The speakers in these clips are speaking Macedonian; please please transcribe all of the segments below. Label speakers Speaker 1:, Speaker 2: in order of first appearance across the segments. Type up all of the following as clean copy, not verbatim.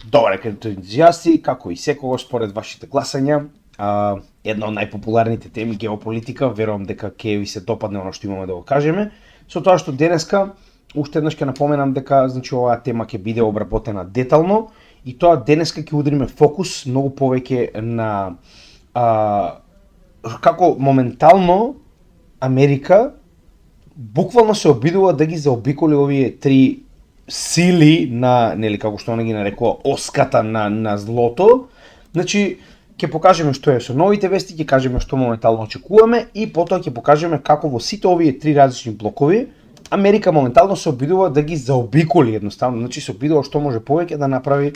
Speaker 1: Добре, криптоентузијасти, како и секогаш според вашите гласања, една од најпопуларните теми геополитика, верувам дека ќе ви се допадне оно што имаме да го кажеме. Со тоа што денеска уште еднаш ќе напоменам дека значи оваа тема ќе биде обработена детално и тоа денеска ќе удриме фокус многу повеќе на како моментално Америка буквално се обидува да ги заобиколи овие три сили на, нели, како што она ги нарекува, оската на злото. Значи, ќе покажеме што е со новите вести, ќе кажеме што моментално очекуваме и потоа ќе покажеме како во сите овие три различни блокови Америка моментално се обидува да ги заобиколи едноставно, значи се обидува што може повеќе да направи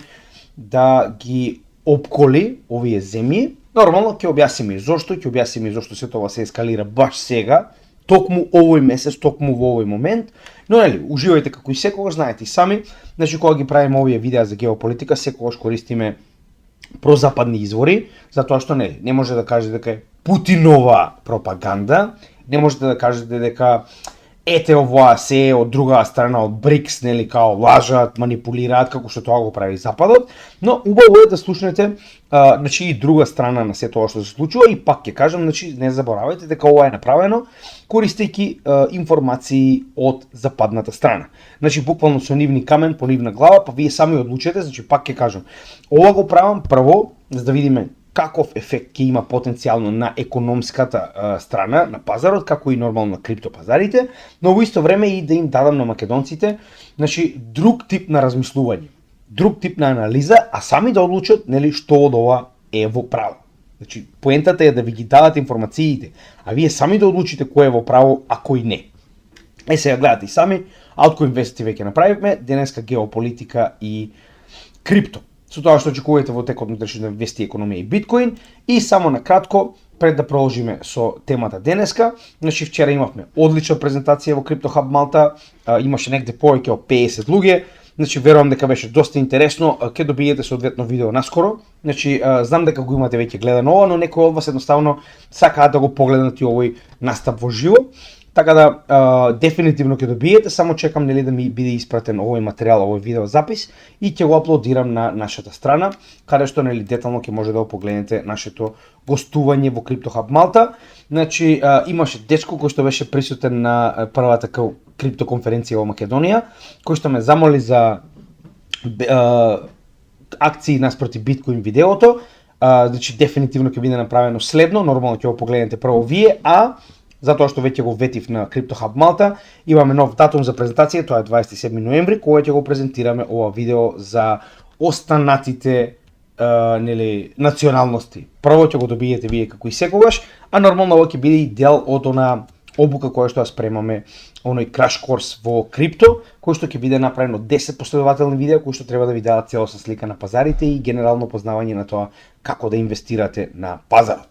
Speaker 1: да ги опколи овие земји. Нормално ќе објасниме зошто, ќе објасниме зошто се тоа се ескалира баш сега, токму овој месец, токму во овој момент, но нели, уживајте како и секогаш, знаете и сами, значи кога ги правиме овие видеа за геополитика, секогаш користиме прозападни извори, затоа што нели, не може да кажете дека е Путинова пропаганда, не можете да кажете дека ете овоа се од друга страна од БРИКС, нели, као лажат, манипулираат, како што тоа го прави Западот, но убаво е да слушнете значи и друга страна на се тоа што се случува и пак ќе кажам, значи не заборавајте дека ова е направено користејќи информации од западната страна. Значи буквално со нивни камен по нивна глава, па вие сами одлучете, значи пак ќе кажам. Ова го правам прво за да видиме каков ефект ќе има потенцијално на економската страна на пазарот, како и нормално на криптопазарите, но во исто време и да им дадам на македонците, значи друг тип на размислување, друг тип на анализа, а сами да одлучат нели што од ова е во право. Значи поентата е да ви ги дадат информациите, а вие сами да одлучите кој е во право, а кој не. Сега гледате и сами, Altcoin Vesti веќе направивме, денеска геополитика и крипто. Со тоа што очекувате во текот на утрешните вести, економија и биткоин. И само на кратко, пред да продолжиме со темата денеска, значи вчера имавме одлична презентација во Crypto Hub Малта, имаше негде повеќе од 50 луѓе, значи верувам дека беше доста интересно, ќе добиете соодветно видео наскоро. Значи знам дека го имате веќе гледано ова, но некои од вас едноставно сакаат да го погледнат и овој настап во живо. Така да дефинитивно ќе добиете, само чекам нели да ми биде испратен овој материјал, овој видео запис и ќе го аплодирам на нашата страна, каде што нели детално ќе може да го погледнете нашето гостување во Crypto Hub Малта. Значи имаше дечко кој што беше присутен на првата крипто конференција во Македонија, кој што ме замоли за акции наспроти биткоин видеото. Значи дефинитивно ќе биде направено следно, нормално ќе го погледнете прво вие, затоа што веќе го ветив на Crypto Hub Малта, имаме нов датум за презентација, тоа е 27 ноември, кога ќе го презентираме ова видео за останатите нели националности. Прво ќе го добиете вие како и секогаш, а нормално ова ќе биде и дел од она обука која што ја спремаме, оној краш корс во крипто, кој што ќе биде направено 10 последователни видеа кои што треба да ви дадат целосна слика на пазарите и генерално познавање на тоа како да инвестирате на пазарот.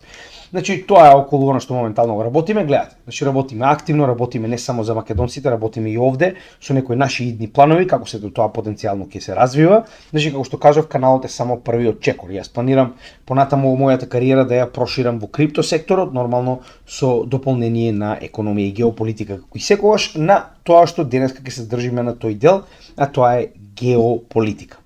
Speaker 1: Значи тоа е околу она што моментално го работиме, гледате. Значи работиме активно, работиме не само за македонците, работиме и овде со некои наши идни планови како се тоа потенцијално ќе се развива. Значи како што кажав, каналот е само првиот чекор. Јас планирам понатаму мојата кариера да ја проширам во крипто секторот, нормално со дополнение на економија и геополитика како и секогаш на тоа што денеска ќе се држиме на тој дел, а тоа е геополитика.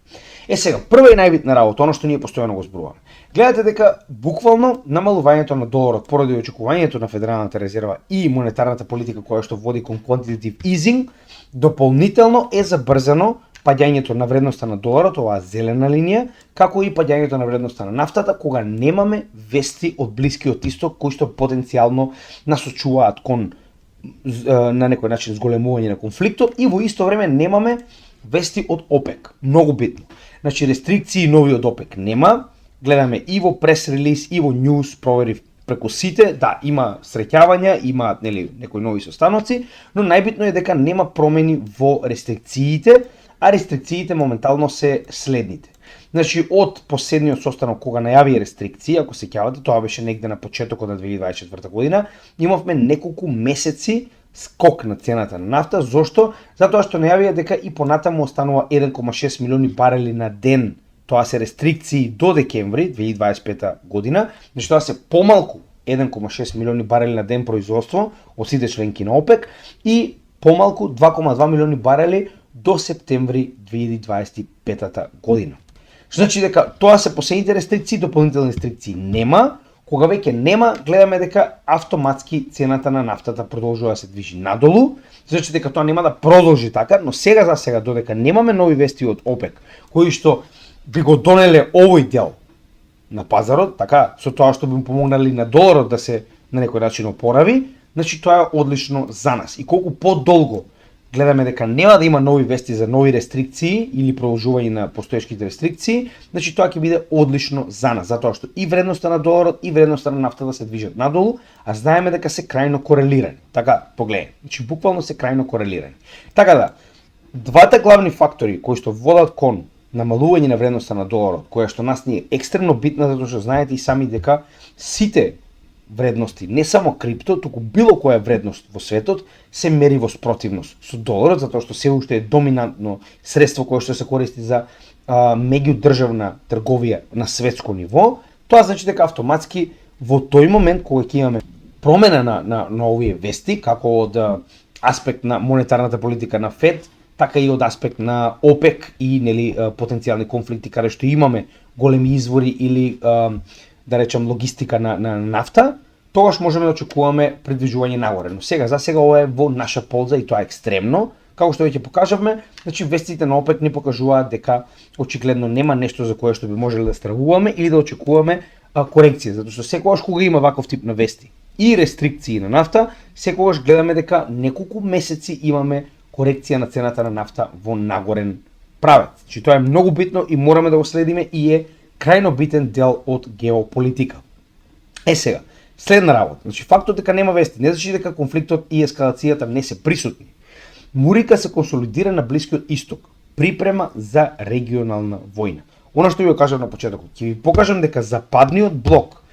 Speaker 1: Сега, прва и најбитна работа, оно што ние постојано го зборуваме. Гледате дека буквално намалувањето на доларот поради очекувањето на Федералната резерва и монетарната политика која што води кон quantitative easing, дополнително е забрзано паѓањето на вредноста на доларот, оваа зелена линија, како и паѓањето на вредноста на нафтата, кога немаме вести од Блискиот Исток кои што потенцијално насочуваат кон на некој начин зголемување на конфликтот и во исто време немаме вести од ОПЕК. Многу битно. Значи рестрикции нови од ОПЕК нема. Гледаме и во прес-релиз, и во ньюс, проверив преку сите, да, има среќавања, има нели некои нови состаноци, но најбитно е дека нема промени во рестрикциите, а рестрикциите моментално се следните. Значи од последниот состанок кога најави рестрикции, ако се сеќавате, тоа беше негде на почетокот на 2024 година, имавме неколку месеци скок на цената на нафта. Зошто? Затоа што најавија дека и понатаму останува 1,6 милиони барели на ден. Тоа се рестрикции до декември 2025 година, значи тоа се помалку 1,6 милиони барели на ден производство од сите членки на ОПЕК и помалку 2,2 милиони барели до септември 2025 година. Што значи дека тоа се последните рестрикции, дополнителни рестрикции нема. Кога веќе нема, гледаме дека автоматски цената на нафтата продолжува да се движи надолу, значи дека тоа нема да продолжи така, но сега за сега додека немаме нови вести од ОПЕК, кои што би го донеле овој дел на пазарот, така, со тоа што би му помогнали на доларот да се на некој начин опорави, значи тоа е одлично за нас. И колку подолго гледаме дека нема да има нови вести за нови рестрикции или продолжување на постоечките рестрикции, значи тоа ќе биде одлично за нас, затоа што и вредноста на доларот и вредноста на нафтата се движат надолу, а знаеме дека се крајно корелирани. Така, погледај, значи буквално се крајно корелирани. Така да, двата главни фактори кои што водат кон намалување на вредноста на доларот, која што нас ни е екстремно битна, затоа што знаете и сами дека сите вредности, не само крипто, туку било која вредност во светот се мери во спротивност со доларот, затоа што се уште е доминантно средство кое што се користи за меѓудржавна трговија на светско ниво. Тоа значи дека автоматски во тој момент кога ќе имаме промена на овие вести, како од аспект на монетарната политика на ФЕД, така и од аспект на ОПЕК и нели потенцијални конфликти каде што имаме големи извори или да речем логистика на нафта, тогаш можеме да очекуваме придвижување нагоре. Но сега за сега ова е во наша полза и тоа е екстремно. Како што веќе покажавме, значи вестите на ОПЕК ни покажуваат дека очигледно нема нешто за кое што би можеле да стравуваме или да очекуваме корекција, затоа што секогаш кога има ваков тип на вести и рестрикции на нафта, секогаш гледаме дека неколку месеци имаме корекција на цената на нафта во нагорен правец. Значи тоа е многу битно и мораме да го следиме и е крајно битен дел од геополитика. Сега, следна работа. Значи фактот дека нема вести не значи дека конфликтот и ескалацијата не се присутни. Мурика се консолидира на Блискиот Исток, припрема за регионална војна. Она што ви го кажав на почетокот, ќе ви покажам дека западниот блок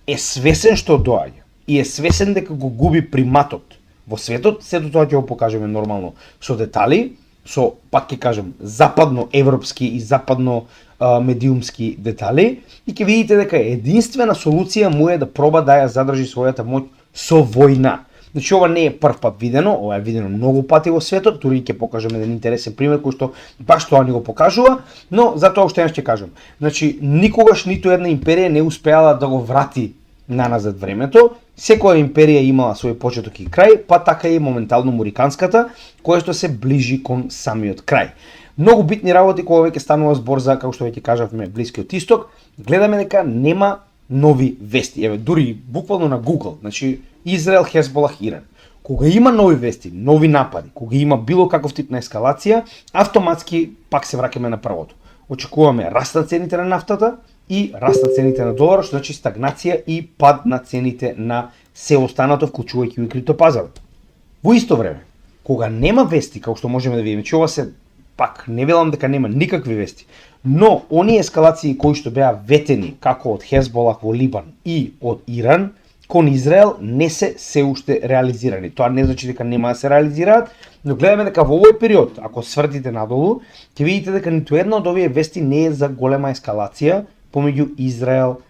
Speaker 1: е свесен што доаѓа и е свесен дека го губи приматот во светот. Сето тоа ќе го покажеме нормално со детали, со, пак ќе кажам, западно-европски и западно медиумски детали, и ќе видите дека единствена солуција му е да проба да ја задржи својата моќ со војна. Значи ова не е прв пат видено, ова е видено многу пати во светот, дури ќе покажеме еден интересен пример кој што баш тоа ни го покажува, но затоа уште еднаш ќе кажам. Значи никогаш ниту една империја не успеала да го врати наназад времето. Секоја империја имала свој почеток и крај, па така и моментално муриканската, која што се ближи кон самиот крај. Многу битни работи кога веќе станува збор за, како што веќе кажавме, Блискиот Исток, гледаме дека нема нови вести. Еве, дури буквално на Google, значи Израел, Хезболах, Иран. Кога има нови вести, нови напади, кога има било каков тип на ескалација, автоматски пак се враќаме на првото. Очекуваме раст на цените на нафтата и раст на цените на доларот, што значи стагнација и пад на цените на се останато, вклучувајќи и криптопазарот. Во исто време, кога нема вести, како што можеме да видиме, че ова се пак не велам дека нема никакви вести, но оние ескалации кои што беа ветени како од Хезболах во Либан и од Иран кон Израел не се уште реализирани. Тоа не значи дека нема да се реализираат, но гледаме дека во овој период, ако свртите надолу, ќе видите дека ниту една од овие вести не е за голема ескалација помеѓу Израел,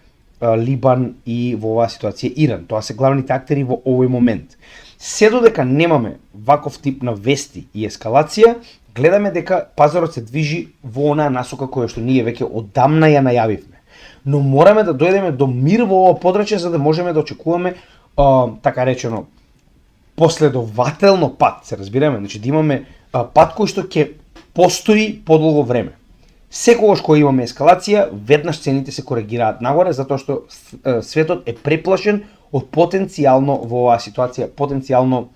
Speaker 1: Либан и во оваа ситуација Иран. Тоа се главните актери во овој момент. Се додека немаме ваков тип на вести и ескалација, гледаме дека пазарот се движи во онаа насока која што ние веќе одамна ја најавивме. Но мораме да дојдеме до мир во ова подрачје за да можеме да очекуваме така речено последователно пат, се разбираме, значи да имаме пат кој што ќе постои подолго време. Секогаш кога имаме ескалација, веднаш цените се коригираат нагоре затоа што светот е преплашен од потенцијално во оваа ситуација, потенцијално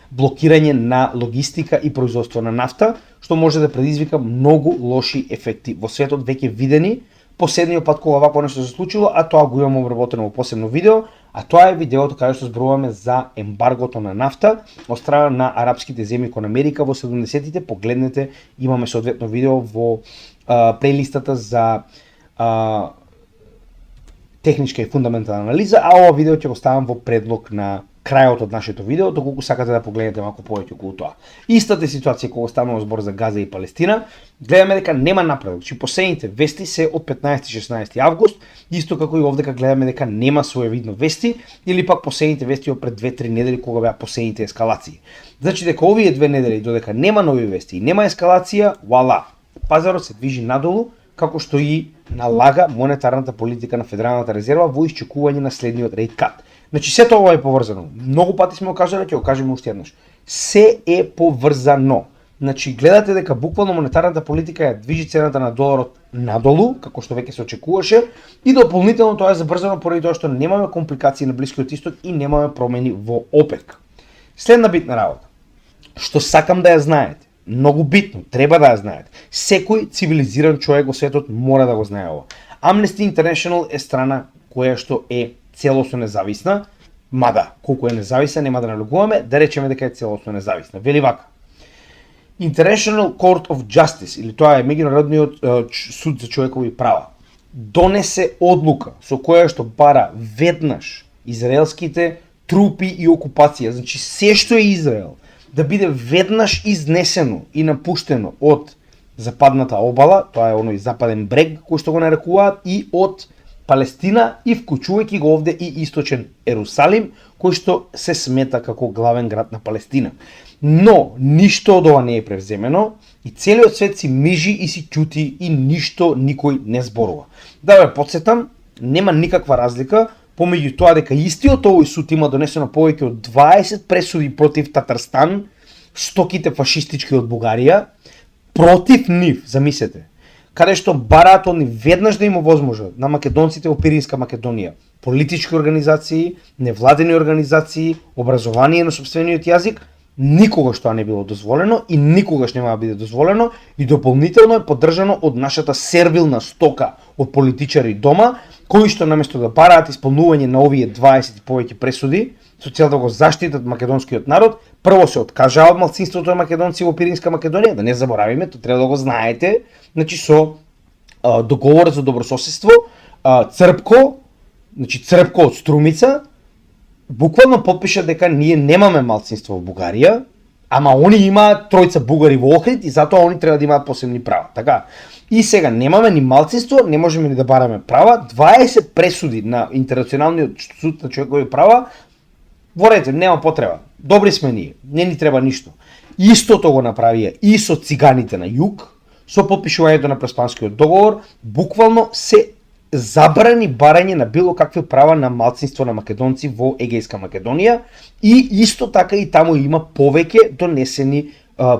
Speaker 1: блокирање на логистика и производство на нафта, што може да предизвика многу лоши ефекти во светот веќе видени последниот пат кога вакво нешто се случило, а тоа го имаме обработено во посебно видео, а тоа е видеото каде што зборуваме за ембаргото на нафта од страна на арапските земји кон Америка во 70-тите. Погледнете, имаме соодветно видео во плейлистата за техничка и фундаментална анализа, а ова видео ќе го ставам во предлог на крајот од нашето видео, доколку сакате да погледнете малку повеќе околу тоа. Истата ситуација кога станува збор за Газа и Палестина, гледаме дека нема напредок. Чи последните вести се од 15-16 август, исто како и овдека гледаме дека нема своевидно вести, или пак последните вести од пред 2-3 недели кога беа последните ескалации. Значи дека овие 2 недели додека нема нови вести и нема ескалација, вуала, пазарот се движи надолу, како што и налага монетарната политика на Федералната резерва во исчекување на следниот рейт кат. Значи сето ова е поврзано. Многу пати сме го кажале, ќе го кажеме уште еднаш. Се е поврзано. Значи гледате дека буквално монетарната политика ја движи цената на доларот надолу, како што веќе се очекуваше, и дополнително тоа е забрзано поради тоа што немаме компликации на Блискиот исток и немаме промени во ОПЕК. Следна битна работа, што сакам да ја знаете, многу битно, треба да ја знаете. Секој цивилизиран човек во светот мора да го знае ова. Amnesty International е страна која што е целосно независна, мада колку е независна нема да налогуваме, да речеме дека е целосно независна. Вели вака: International Court of Justice, или тоа е меѓународниот суд за човекови права, донесе одлука со која што бара веднаш израелските трупи и окупација, значи се што е Израел, да биде веднаш изнесено и напуштено од западната обала, тоа е оној западен брег кој што го нарекуваат, и од Палестина, и вклучувајќи го овде и источен Ерусалим, кој што се смета како главен град на Палестина. Но ништо од ова не е превземено и целиот свет си мижи и си ќути и ништо никој не зборува. Да ве потсетам, нема никаква разлика помеѓу тоа дека истиот овој суд има донесено повеќе од 20 пресуди против Татарстан, стоките фашистички од Бугарија, против нив, замислете, каде што бараат они веднаш да им овозможат на македонците во Пиринска Македонија, политички организации, невладени организации, образование на сопствениот јазик, никогаш тоа не било дозволено и никогаш нема да биде дозволено и дополнително е поддржано од нашата сервилна стока од политичари дома, кои што наместо да бараат исполнување на овие 20 и повеќе пресуди, со цел да го заштитат македонскиот народ, прво се откажаа од малцинството на македонци во Пиринска Македонија, да не заборавиме, тоа треба да го знаете, значи со договор за добрососедство, Црпко, значи Црпко од Струмица, буквално подпиша дека ние немаме малцинство во Бугарија, ама они имаат тројца бугари во Охрид и затоа они треба да имаат посебни права. Така. И сега немаме ни малцинство, не можеме ни да бараме права, 20 пресуди на Интернационалниот суд на човекови права, во ред, нема потреба. Добри сме ние, не ни треба ништо. Истото го направија и со циганите на југ, со подпишувањето на Преспанскиот договор, буквално се забрани барање на било какви права на малцинство на македонци во Егејска Македонија и исто така и таму има повеќе донесени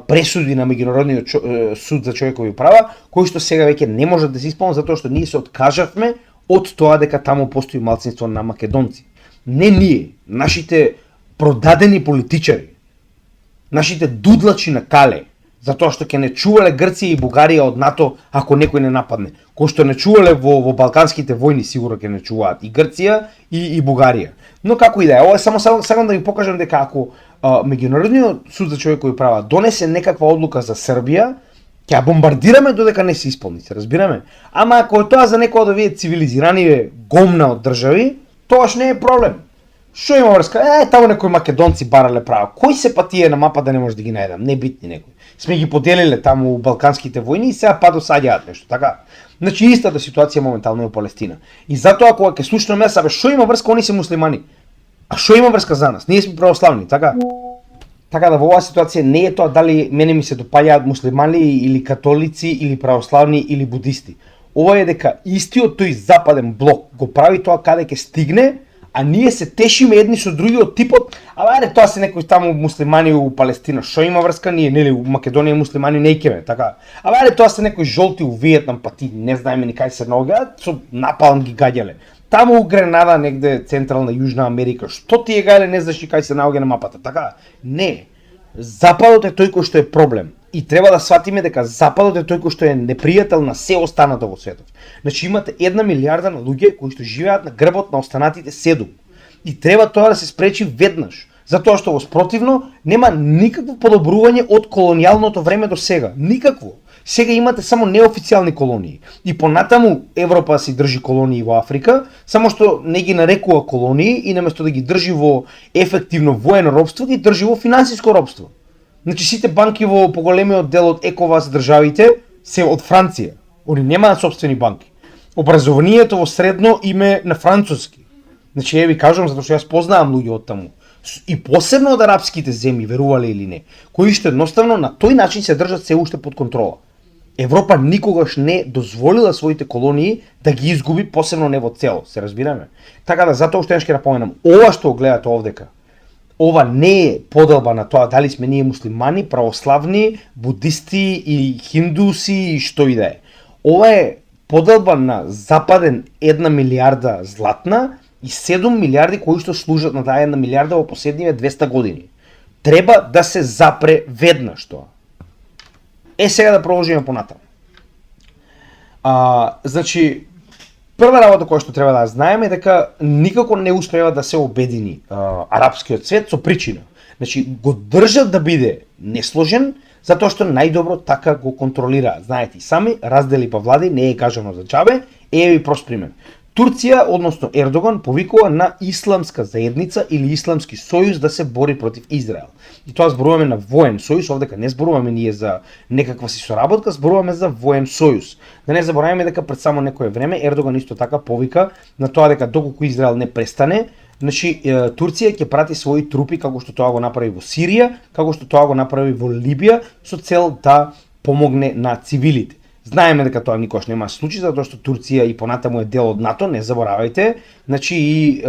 Speaker 1: пресуди на Меѓународниот суд за човекови права, кои што сега веќе не можат да се исполнат затоа што ние се откажавме од тоа дека таму постои малцинство на македонци. Не ние, нашите продадени политичари, нашите дудлачи на кале, затоа што ќе не чувале Грција и Бугарија од НАТО ако некој не нападне. Кој што не чувале во балканските војни, сигурно ќе не чуваат и Грција и Бугарија. Но како и да е, ова е само сакам да ви покажам дека ако Меѓународниот суд за човекови права донесе некаква одлука за Србија, ќе ја бомбардираме додека не се исполни, се разбираме. Ама ако е тоа за некој од овие цивилизирани гомна од држави, тоаш не е проблем. Што има врска? Таму некои македонци барале права. Кој се па тие на мапа да не може да ги најдам? Не битни некои. Сме ги поделиле таму балканските војни и сега па досаѓаат нешто, така? Значи истата ситуација моментално е во Палестина. И затоа кога ќе слушнеме, што има врска, они се муслимани. А што има врска за нас? Ние сме православни, така? Така да во оваа ситуација не е тоа дали мене ми се допаѓаат муслимани или католици или православни или будисти. Ова е дека истиот тој западен блок го прави тоа каде ќе стигне, а ние се тешиме едни со други од типот, ајде тоа се некои таму муслимани у Палестина, што има врска ние, нели у Македонија муслимани не икеме, така. Ајде тоа се некои жолти у Виетнам, па ти не знаеме ни кај се наоѓаат, со напалм ги гаѓале. Таму у Гренада, негде централна Јужна Америка, што ти е гајле, не знаеш ни кај се наоѓа на мапата, така? Не. Западот е тој кој што е проблем. И треба да сватиме дека Западот е тој кој што е непријател на се останато во светот. Значи имате 1 милијарда на луѓе кои што живеат на грбот на останатите 7. И треба тоа да се спречи веднаш. Затоа што во спротивно нема никакво подобрување од колонијалното време до сега. Никакво. Сега имате само неофицијални колонии. И понатаму Европа си држи колонии во Африка, само што не ги нарекува колонии и наместо да ги држи во ефективно воено робство, ги држи во финансиско робство. Значи сите банки во поголемиот дел од ЕКОВАС државите се од Франција. Они немаат собствени банки. Образованието во средно име на француски. Значи ја ви кажам затоа што јас познавам луѓе од таму. И посебно од арапските земји, верувале или не, кои што едноставно на тој начин се држат се уште под контрола. Европа никогаш не дозволила своите колонии да ги изгуби, посебно не во цело, се разбираме. Така да затоа уште ќе напоменам, ова што го гледате овдека, ова не е поделба на тоа дали сме ние муслимани, православни, будисти и хиндуси и што и да е. Ова е поделба на западен 1 милиарда златна и 7 милиарди кои што служат на таа 1 милиарда во последниве 200 години. Треба да се запре веднаш тоа. Сега да продолжиме понатаму. Значи, прва работа која што треба да знаеме е дека никако не успева да се обедини арапскиот свет со причина. Значи, го држат да биде несложен, затоа што најдобро така го контролираат. Знаете и сами, раздели па влади не е кажано за џабе, ви прост пример. Турција, односно Ердоган, повикува на исламска заедница или исламски сојуз да се бори против Израел. И тоа зборуваме на воен сојуз, овдека не зборуваме ние за некаква си соработка, зборуваме за воен сојуз. Да не забораваме дека пред само некое време Ердоган исто така повика на тоа дека доколку Израел не престане, значи Турција ќе прати своји трупи како што тоа го направи во Сирија, како што тоа го направи во Либија со цел да помогне на цивилите. Знаеме дека тоа никош нема случај, затоа што Турција и понатаму е дел од НАТО, не заборавајте. Значи и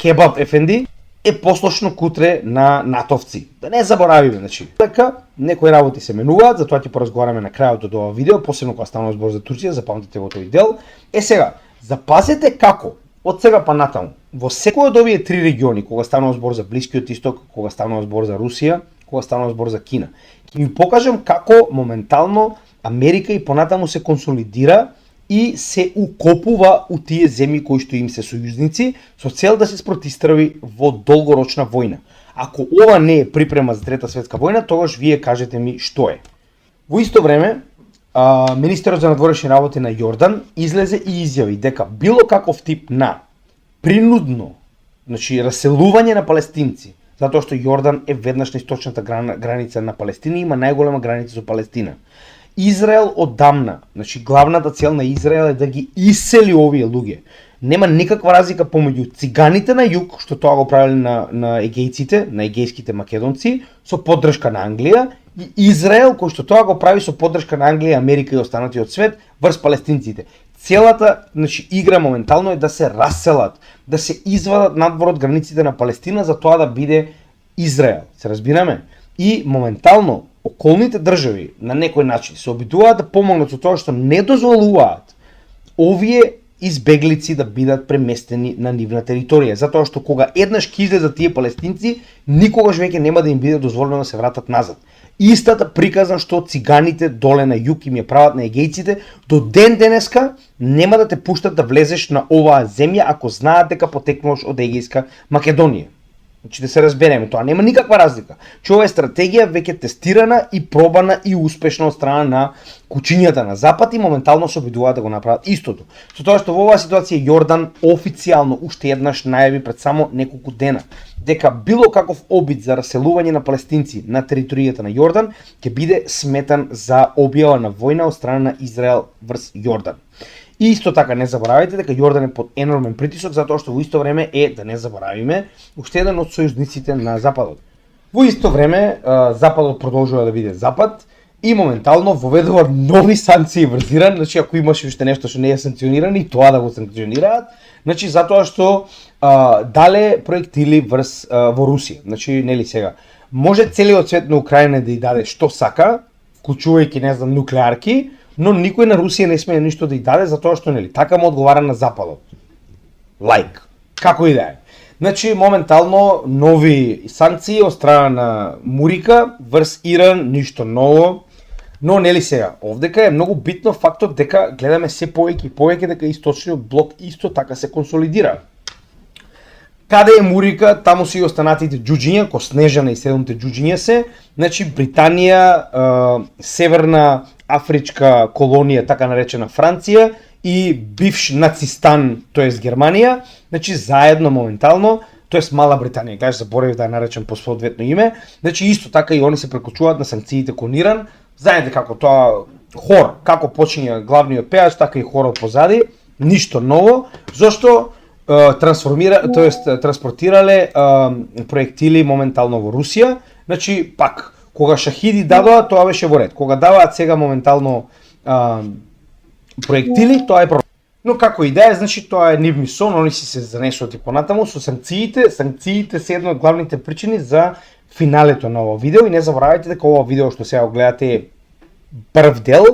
Speaker 1: Кебаб Ефенди е послушно кутре на натовци. Да не заборавиме, значи. Така, некои работи се менуваат, затоа ќе поразговараме на крајот од ова видео, посебно кога станува збор за Турција, запамтите го тој дел. Сега, запазете како од сега па натаму во секој од овие три региони, кога станува збор за Блискиот Исток, кога станува збор за Русија, кога станува збор за Кина, ќе ви покажам како моментално Америка и понатаму се консолидира и се укопува у тие земји кои што им се сојузници со цел да се спротистрави во долгорочна војна. Ако ова не е припрема за Трета светска војна, тогаш вие кажете ми што е. Во исто време, министерот за надворешни работи на Јордан излезе и изјави дека било каков тип на принудно, значи раселување на палестинци, затоа што Јордан е веднаш на источната граница на Палестина и има најголема граница со Палестина. Израел одамна, значи главната цел на Израел е да ги исели овие луѓе. Нема никаква разлика помеѓу циганите на југ, што тоа го правиле на егејците, на егејските македонци, со поддршка на Англија, и Израел, кој што тоа го прави со поддршка на Англија, Америка и останатиот свет, врз палестинците. Целата, значи, игра моментално е да се раселат, да се извадат надвор од границите на Палестина за тоа да биде Израел. Се разбираме? И моментално околните држави на некој начин се обидуваат да помогнат со тоа што не дозволуваат овие избеглици да бидат преместени на нивна територија, затоа што кога еднаш ќе излезат тие палестинци, никогаш веќе нема да им биде дозволено да се вратат назад. Истата приказна што циганите доле на југ им ја прават на егејците, до ден денеска нема да те пуштат да влезеш на оваа земја ако знаат дека потекнуваш од егејска Македонија. Значи да се разбереме, тоа нема никаква разлика. Ова е стратегија веќе тестирана и пробана и успешна од страна на кучињата на Запад и моментално се обидуваат да го направат истото. Со тоа што во оваа ситуација Јордан официјално уште еднаш најави пред само неколку дена дека било каков обид за раселување на палестинци на територијата на Јордан ќе биде сметан за објава на војна од страна на Израел врз Јордан. И исто така не заборавајте дека Јордан е под енормен притисок затоа што во исто време е, да не заборавиме, уште еден од сојузниците на Западот. Во исто време Западот продолжува да биде Запад и моментално воведува нови санкции врз Иран, значи ако имаше уште нешто што не е санкционирано и тоа да го санкционираат, значи затоа што дале проектили врз во Русија. Значи нели сега може целиот свет на Украина да ја даде што сака, вклучувајќи не знам нуклеарки, но никој на Русија не смее ништо да ја даде затоа што нели така му одговара на Западот. Лайк. Како и да е. Значи моментално нови санкции од страна на Мурика врз Иран, ништо ново. Но нели сега, овдека е многу битно фактот дека гледаме се повеќе и повеќе дека источниот блок исто така се консолидира. Каде е Мурика, таму се и останатите џуџиња, ко Снежана и седумте џуџиња се, значи Британија, Северна Афричка колонија, така наречена Франција и бивш нацистан, тоест Германија, значи заедно моментално, тоест Мала Британија, кажа заборавив да ја наречам по соодветно име, значи исто така и они се прекочуваат на санкциите кон Иран. Знаете како тоа хор, како почиња главниот пеач, така и хорот позади, ништо ново, зашто транспортирале проектили моментално во Русија, значи пак кога шахиди дадоа, тоа беше во ред. Кога даваат сега моментално проектили, тоа е проблем. Но како идеја, значи тоа е нивни сон, они си се занесуваат и понатаму со санкциите. Санкциите се една од главните причини за финалето на ова видео и не заборавајте дека ова видео што сега го гледате е прв дел,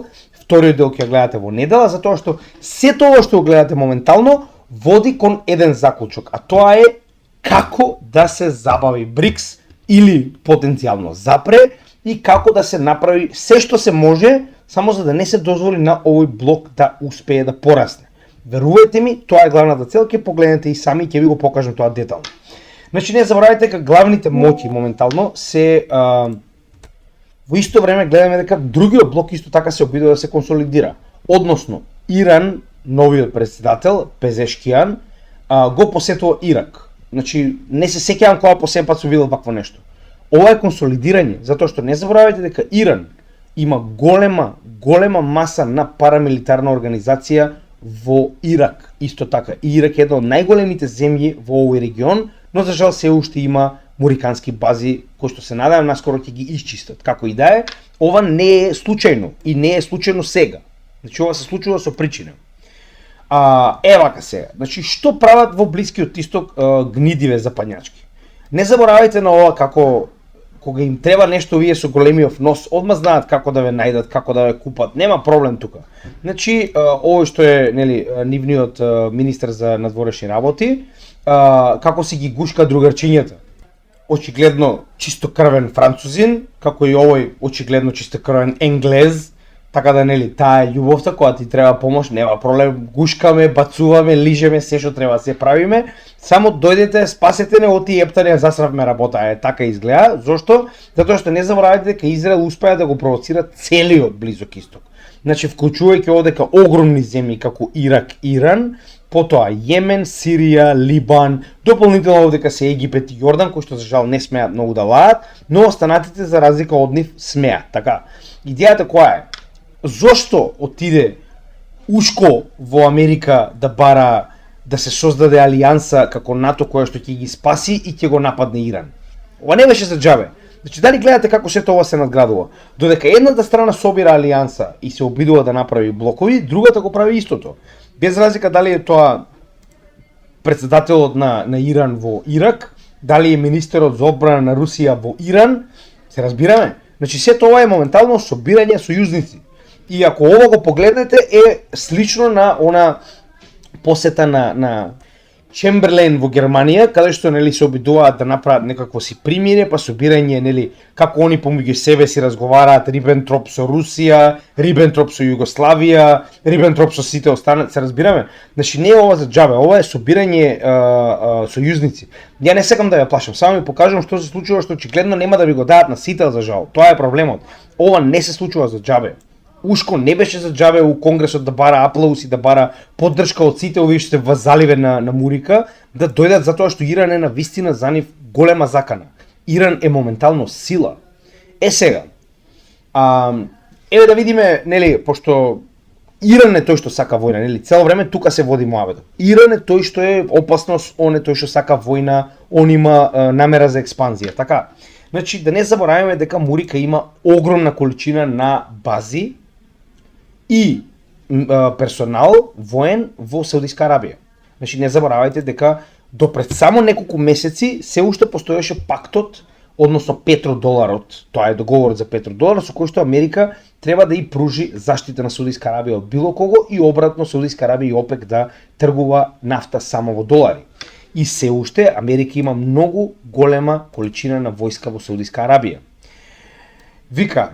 Speaker 1: вториот дел ќе гледате во недела, затоа што сето ова што го гледате моментално води кон еден заклучок, а тоа е како да се забави БРИКС или потенцијално запре и како да се направи се што се може само за да не се дозволи на овој блок да успее да порасне. Верувајте ми, тоа е главната цел, ќе погледнете и сами ќе ви го покажам тоа детално. Значи не заборавајте дека главните моќи моментално се во исто време гледаме дека другиот блок исто така се обидува да се консолидира. Односно, Иран, новиот председател, Пезешкијан, го посетува Ирак. Значи, не се сеќавам кога последен пат сум видел вакво нешто. Ова е консолидирање, затоа што не заборавајте дека Иран има голема маса на парамилитарна организација во Ирак, исто така. Ирак е една од најголемите земји во овој регион, но за жал се уште има мурикански бази кои што се надевам наскоро ќе ги исчистат. Како и да е, ова не е случајно и не е случајно сега. Значи ова се случува со причина. Евака сега. Значи што прават во Блискиот исток гнидиве западњачки? Не заборавајте на ова како кога им треба нешто вие со големиот нос, одма знаат како да ве најдат, како да ве купат. Нема проблем тука. Значи, овој што е, нели, нивниот министер за надворешни работи, како си ги гушка другарчињата. Очигледно чистокрвен французин, како и овој очигледно чистокрвен енглез, така да, нели, таа е љубовта кога ти треба помош, нема проблем, гушкаме, бацуваме, лижеме, се што треба се правиме, само дојдете, спасете не оти ептане, засравме работа, така изгледа. Зошто? Затоа што не заборавајте дека Израел успеа да го провоцира целиот Близок исток. Значи, вклучувајќи одека огромни земји како Ирак, Иран, потоа Јемен, Сирија, Либан, дополнително одека се Египет и Јордан, кои што за жал не смеат многу да лаат, но останатите за разлика од нив смеат. Така, идејата која е? Зошто отиде ушко во Америка да бара да се создаде алијанса како НАТО која што ќе ги спаси и ќе го нападне Иран? Ова не беше за џабе. Значи, дали гледате како сето ова се надградува? Додека едната страна собира алијанса и се обидува да направи блокови, другата го прави истото. Без разлика дали е тоа председателот на Иран во Ирак, дали е министерот за одбрана на Русија во Иран, се разбираме? Значи, сето ова е моментално собирање сојузници. И ако ова го погледнете е слично на она посета на Чемберлен во Германија, каде што, нели, се обидуваат да направат некакво си примире, па собирање, нели, како они помеѓу себе си разговараат, Рибентроп со Русија, Рибентроп со Југославија, Рибентроп со сите останати, се разбираме? Значи не е ова за џабе, ова е собирање сојузници. Ја не сакам да ја плашам, само ви покажам што се случува, што очигледно нема да ви го дадат на сител за жал. Тоа е проблемот. Ова не се случува за џабе. Ушко не беше за џабе у Конгресот да бара аплауз и да бара поддршка од сите овие што се вазаливе на Мурика, да дојдат затоа што Иран е на вистина за нив голема закана. Иран е моментално сила. Сега, еве да видиме, нели, пошто Иран е тој што сака војна, нели, цело време тука се води муабетот. Иран е тој што е опасност, он е тој што сака војна, он има намера за експанзија, така. Значи, да не забораваме дека Мурика има огромна количина на бази и персонал воен во Саудиска Арабија. Значи не заборавајте дека до пред само неколку месеци се уште постоеше пактот, односно петродоларот, тоа е договорот за петродолар со кој што Америка треба да и пружи заштита на Саудиска Арабија од било кого и обратно Саудиска Арабија и ОПЕК да тргува нафта само во долари. И се уште Америка има многу голема количина на војска во Саудиска Арабија. Вика,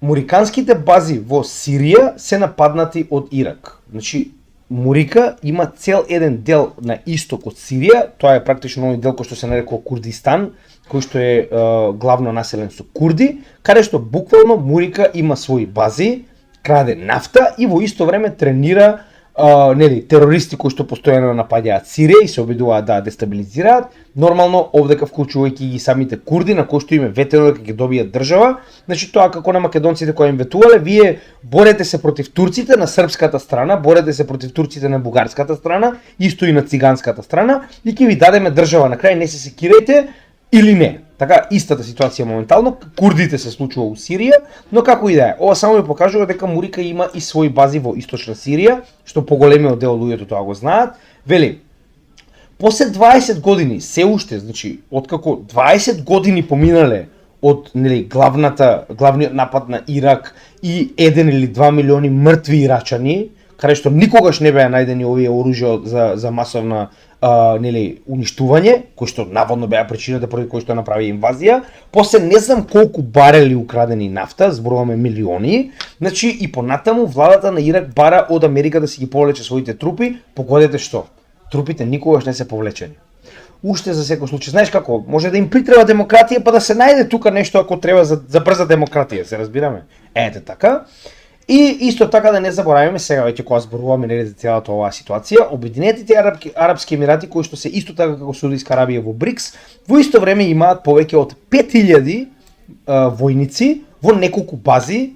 Speaker 1: муриканските бази во Сирија се нападнати од Ирак. Значи, Мурика има цел еден дел на исток од Сирија, тоа е практично оној дел кој што се нарекува Курдистан, кој што е главно населен со курди, каде што буквално Мурика има своји бази, краде нафта и во исто време тренира нели, терористи кои што постојано напаѓаат Сирија и се обидуваат да дестабилизираат. Нормално овдека вклучувајќи ги самите курди на кои што им е ветено дека ќе добијат држава. Значи тоа како на македонците кои им ветувале, вие борете се против турците на српската страна, борете се против турците на бугарската страна, исто и на циганската страна и ќе ви дадеме држава на крај, не се секирајте или не. Така, истата ситуација моментално, курдите се случува у Сирија, но како и да е, ова само ми покажува дека Мурика има и свои бази во источна Сирија, што поголемиот дел луѓето тоа го знаат. Вели, после 20 години, се уште, значи, откако 20 години поминале од главниот напад на Ирак и 1 или 2 милиони мртви ирачани, каде што никогаш не беа најдени овие оружја за масовна уништување, кои што наводно беа причината поради кој што направи инвазија, после не знам колку барели украдени нафта, зборуваме милиони, значи и понатаму владата на Ирак бара од Америка да си ги повлече своите трупи, погодете што? Трупите никогаш не се повлечени. Уште за секој случај, знаеш како, може да им притреба демократија, па да се најде тука нешто ако треба за брза демократија, се разбираме? Ете така. И исто така да не забораваме сега веќе кога зборуваме нели за целата оваа ситуација, Обединетите арапски емирати кои што се исто така како Саудитска Арабија во БРИКС, во исто време имаат повеќе од 5000 војници во неколку бази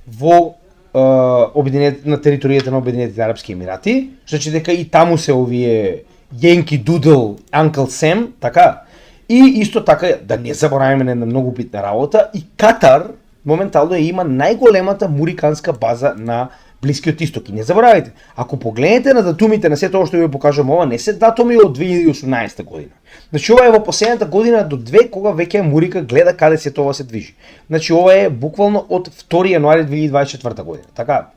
Speaker 1: во на територијата на Обединетите арапски емирати, значи дека и таму се овие Yankee Doodle, Uncle Sam, така. И исто така да не забораваме на многу битна работа, и Катар моментално има најголемата муриканска база на Блискиот Исток. И не заборавајте, ако погледнете на датумите на сето ова што ви покажам, ова не се датуми од 2018 година. Значи ова е во последната година до 2 кога веќе Мурика гледа каде се тоа се движи. Значи ова е буквално од 2 јануари 2024 година. Така.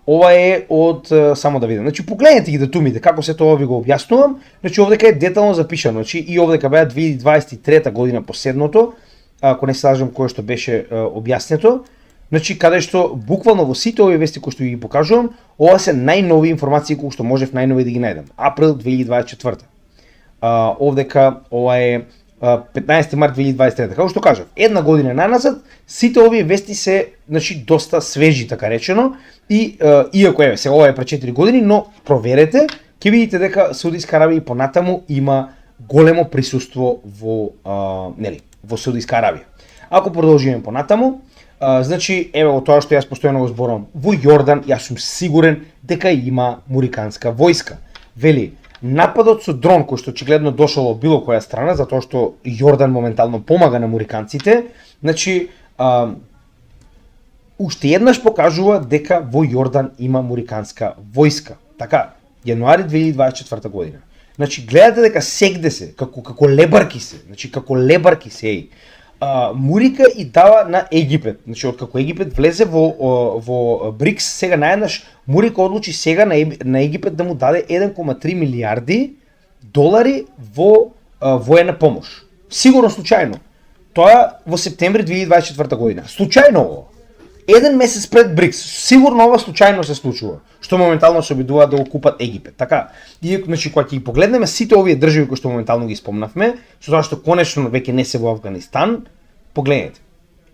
Speaker 1: Ова е од само да видам. Значи погледнете ги датумите како се тоа ви го објаснувам. Значи овдека е детално запишано. Значи и овдека беа 2023 година последното, ако не се лажам кое што беше објаснето. Значи каде што буквално во сите овие вести кои што ви ги покажувам, ова се најнови информации кои што можев најнови да ги најдам. Април 2024. Овдека ова е 15 март 2023. Како што кажав, една година наназад, сите овие вести се, значи, доста свежи, така речено, и иако е, сега ова е пред 4 години, но проверете, ќе видите дека Саудитска Арабија понатаму има големо присуство во Саудитска Арабија. Ако продолжиме понатаму, значи, еве во тоа што јас постојано го зборувам, во Јордан јас сум сигурен дека има муриканска војска. Вели, нападот со дрон кој што очигледно дошол од било која страна, затоа што Јордан моментално помага на муриканците, значи уште еднаш покажува дека во Јордан има муриканска војска. Така, јануари 2024 година. Значи гледате дека сегде се, како лебарки се, значи како лебарки се Мурика и дава на Египет. Значи откако Египет влезе во БРИКС, сега наеднаш Мурика одлучи сега на Египет да му даде 1,3 милиарди долари во воена помош. Сигурно случајно. Тоа во септември 2024 година. Случајно ово. Еден месец пред БРИКС, сигурно ова случајно се случува, што моментално се обидуваат да го купат Египет. Така, и значи кога ќе ги погледнеме сите овие држави кои што моментално ги спомнавме, со тоа што конечно веќе не се во Афганистан, погледнете.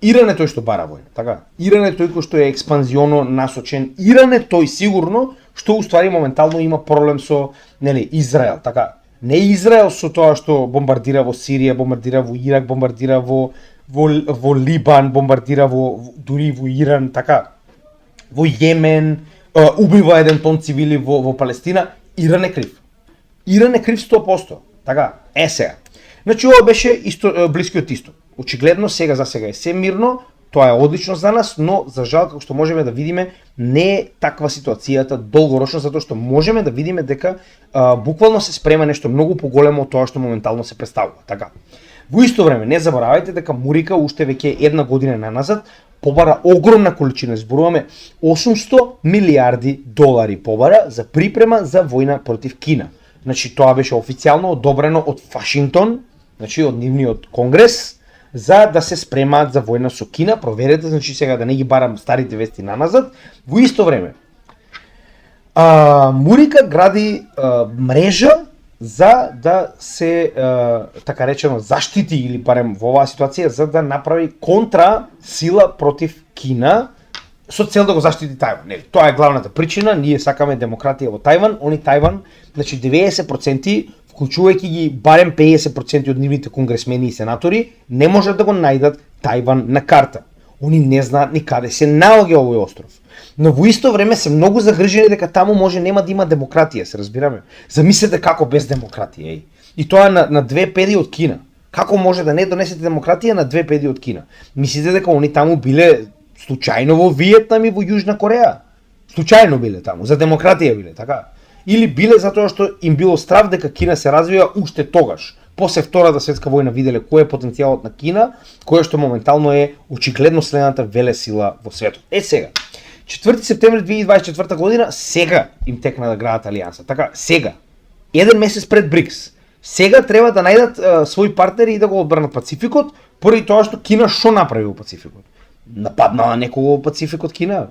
Speaker 1: Иран е тој што бара војна, така? Иран е тој кој што е експанзионо насочен. Иран е тој сигурно што уствари моментално има проблем со, Израел, така? Не Израел со тоа што бомбардира во Сирија, бомбардира во Ирак, бомбардира во Либан, бомбардира дури во Иран, така, во Јемен, убива 1 тон цивили во Палестина. Иран е крив. Иран е крив 100%. Така, сега. Значи ова беше Блискиот Исток. Очигледно сега за сега е се мирно, тоа е одлично за нас, но за жал како што можеме да видиме не е таква ситуацијата долгорочно, затоа што можеме да видиме дека буквално се спрема нешто многу поголемо од тоа што моментално се представува. Така. Во исто време, не заборавајте дека Мурика уште веќе една година наназад побара огромна количина, зборуваме 800 милиарди долари побара за припрема за војна против Кина. Значи тоа беше официјално одобрено од Вашингтон, значи од нивниот конгрес, за да се спремаат за војна со Кина. Проверете, значи сега да не ги барам старите вести наназад. Во исто време, Мурика гради мрежа за да се, така речено, заштити или барем во оваа ситуација, за да направи контра сила против Кина, со цел да го заштити Тајван. Тоа е главната причина, ние сакаме демократија во Тајван, они Тајван, значи 90%, вклучувајќи ги барем 50% од нивните конгресмени и сенатори, не можат да го најдат Тајван на карта. Они не знаат ни каде се наоѓа овој остров. Но во исто време се многу загрижени дека таму може нема да има демократија, се разбираме. Замислете како без демократија, И тоа на 2 педи од Кина. Како може да не донесете демократија на 2 педи од Кина? Мислите дека они таму биле случајно во Виетнам и во Јужна Кореја? Случајно биле таму, за демократија биле, така? Или биле затоа што им било страв дека Кина се развива уште тогаш? После Втората светска војна виделе кој е потенцијалот на Кина, кој што моментално е очигледно следната велесила во светот. Сега, 4 септември 2024 година, сега им текна да градат алијанса. Така, сега. Еден месец пред БРИКС. Сега треба да најдат своји партнери и да го одбранат Пацификот, поради тоа што Кина што направи во Пацификот? Нападнала некого во Пацификот Кина.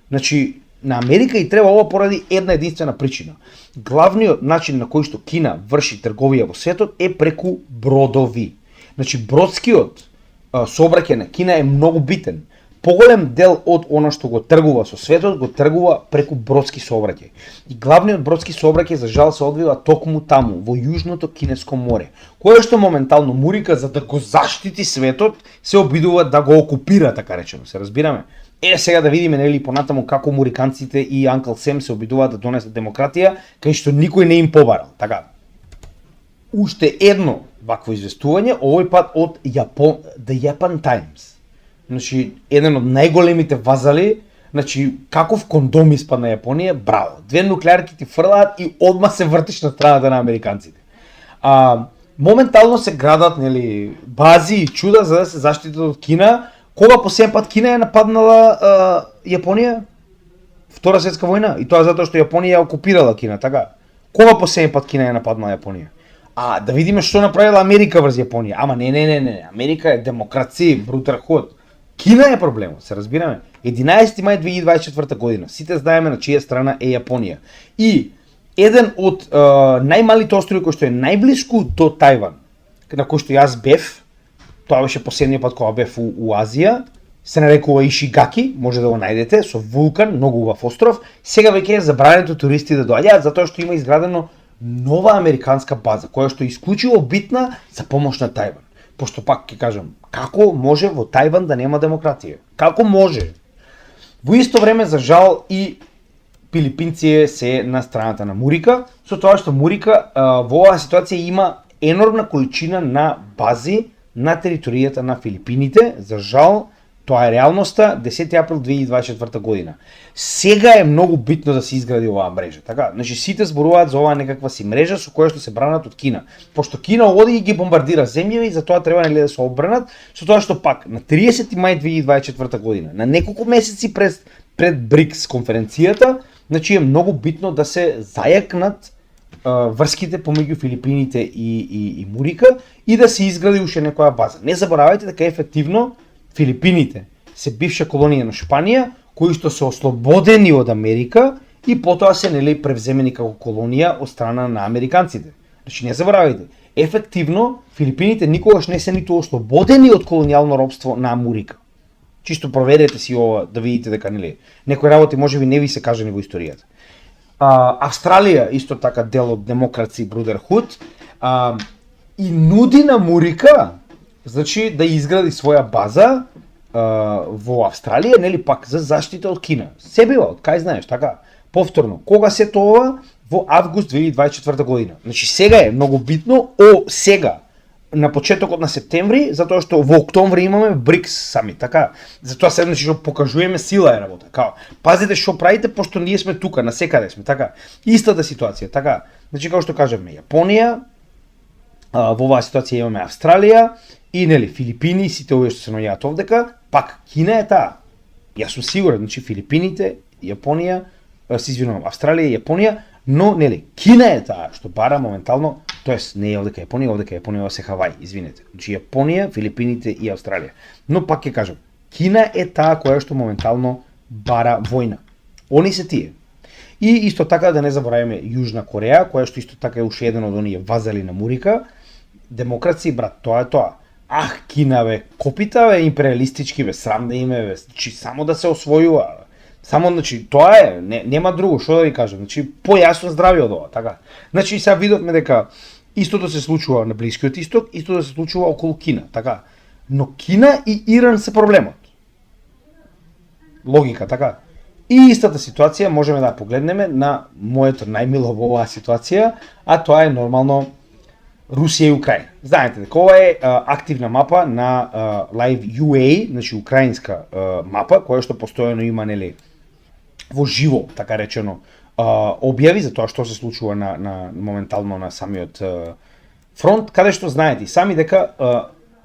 Speaker 1: Значи, на Америка и треба ова поради една единствена причина. Главниот начин на кој што Кина врши трговија во светот е преку бродови. Значи, бродскиот сообраќај на Кина е многу битен. Поголем дел од она што го тргува со светот го тргува преку бродски сообраќај. И главниот бродски сообраќај за жал се одвива токму таму, во Јужното Кинеско море, кое што моментално Мурика за да го заштити светот се обидува да го окупира, така речено, се разбираме. Сега да видиме нели понатаму како муриканците и Анкл Сем се обидуваат да донесат демократија, кај што никој не им побарал. Така. Уште едно вакво известување, овој пат од The Japan Times. Значи, еден од најголемите вазали, значи, каков кондом испадна Јапонија, браво. 2 нуклеарки ти фрлаат и одма се вртиш на страната на американците. Моментално се градат, нели, бази и чуда за да се заштитат од Кина. Кога последен пат Кина е нападнала Јапонија? Втора светска војна, и тоа затоа што Јапонија ја окупирала Кина, така? Кога последен пат Кина е нападнала Јапонија? Да видиме што направила Америка врз Јапонија. Ама не, Америка е демокрација, бруталход. Кина е проблемот, се разбираме. 11 мај 2024 година, сите знаеме на чија страна е Јапонија. И еден од најмалите острови кој што е најблиску до Тајван, на кој што јас бев, тоа беше последниот пат кога бев у Азија, се нарекува Ишигаки, може да го најдете, со вулкан, многу убав остров. Сега веќе е забрането туристи да доаѓаат затоа што има изградено нова американска база, која што е исклучиво битна за помош на Тајван. Пошто пак ќе кажам, како може во Тајван да нема демократија? Како може? Во исто време, за жал, и филипинци се на страната на Мурика, со тоа што Мурика во оваа ситуација има енормна количина на бази на територијата на Филипините. За жал, тоа е реалноста, 10 април 2024 година. Сега е многу битно да се изгради оваа мрежа, така? Значи сите зборуваат за оваа некаква си мрежа со која што се бранат од Кина. Пошто Кина оди и ги бомбардира земјави, и затоа треба нели да се одбранат, со тоа што пак на 30 мај 2024 година, на неколку месеци пред БРИКС конференцијата, значи е многу битно да се зајакнат врските помеѓу Филипините и Мурика и да се изгради уште некоја база. Не заборавајте дека ефективно Филипините се бивша колонија на Шпанија, кои што се ослободени од Америка и потоа се нели превземени како колонија од страна на американците. Значи не заборавајте, ефективно Филипините никогаш не се ниту ослободени од колонијално робство на Мурика. Чисто проверете си ова да видите дека нели некои работи можеби не ви се кажани во историјата. Австралија исто така дел од Democracy Brotherhood и нуди на Мурика значи да изгради своја база во Австралија, нели пак за заштита од Кина. Се бива, од кај знаеш, така? Повторно, кога се тоа? Во август 2024 година. Значи сега е многу битно, сега на почетокот на септември, затоа што во октомври имаме БРИКС самит, така? Затоа се значи што покажуваме сила е работа, као. Пазите што правите, пошто ние сме тука, насекаде сме, така? Истата ситуација, така? Значи како што кажеме, Јапонија, во оваа ситуација имаме Австралија и нели Филипини, сите овие што се наоѓаат овдека, пак Кина е таа. Јас сум сигурен, значи Филипините, Јапонија, се извинувам, Австралија и Јапонија, но нели Кина е таа што бара моментално, тоест не е овдека Јапонија, овдека Јапонија се Хавај, извинете. Значи Јапонија, Филипините и Австралија. Но пак ќе кажам, Кина е таа која што моментално бара војна. Они се тие. И исто така да не забораваме Јужна Кореја, која што исто така е уште еден од оние вазали на Мурика. Демокрација, брат, тоа е тоа. Кина бе, копита бе, империалистички бе, срам да име бе, значи само да се освојува. Само, значи, тоа е, нема друго, што да ви кажам, значи, појасно здравје од ова, така. Значи, сега видовме дека истото се случува на Блискиот Исток, истото се случува околу Кина, така. Но Кина и Иран се проблемот. Логика, така. И истата ситуација можеме да погледнеме на моето најмило во оваа ситуација, а тоа е нормално Русија и Украина. Знаете дека ова е активна мапа на Live UA, значи украинска мапа која што постојано има нели во живо, така речено, објави за тоа што се случува на моментално на самиот фронт, каде што знаете сами дека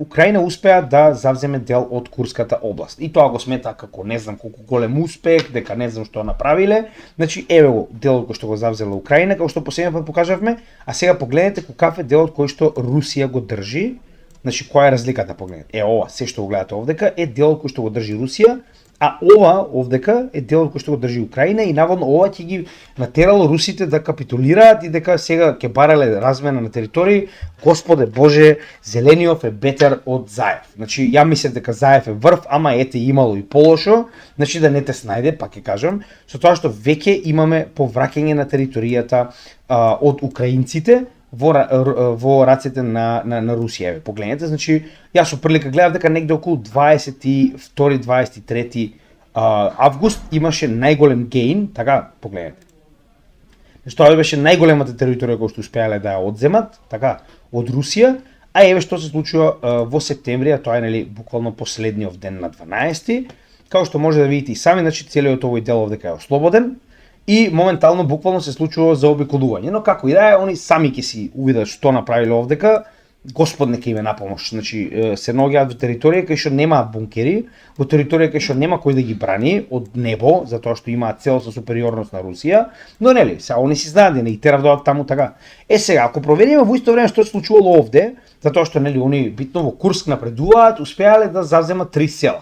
Speaker 1: Украина успеа да завземе дел од Курската област. И тоа го смета како не знам колку голем успех, дека не знам што направиле. Значи еве го делот кој што го завзела Украина, како што последен пат покажавме, а сега погледнете каков е делот кој што Русија го држи. Значи која е разликата, погледнете. Ова, се што го гледате овдека е делот кој што го држи Русија, а ова овдека е делот кој што го држи Украина и наводно ова ќе ги натерало русите да капитулираат и дека сега ќе барале размена на територии. Господе Боже, Зелениов е бетер од Заев. Значи ја мислев дека Заев е врв, ама ете имало и полошо, значи да не те снајде, пак ќе кажам, со тоа што веќе имаме повраќање на територијата од украинците во рацете на Русија. Погледнете, значи јас со прилика гледав дека негде околу 22-23 август имаше најголем гейн, така погледнете. Значи тоа беше најголемата територија која што успеале да ја одземат, така, од Русија, а еве што се случува во септември, а тоа е нели буквално последниот ден на 12-ти, како што може да видите и сами, значи целиот овој дел овдека е ослободен. И моментално буквално се случува заобиколување, но како и да е, они сами ќе си увидат што направиле овдека. Господ нека им е на помош. Значи се наоѓаат во територија кај што нема бункери, во територија кај што нема кој да ги брани од небо, затоа што имаат целосна супериорност на Русија, но нели, сега они си знаат да не ги терав доаѓаат таму така. Сега ако провериме во исто време што се случувало овде, затоа што нели они битно во Курск напредуваат, успеале да завземат 3 села.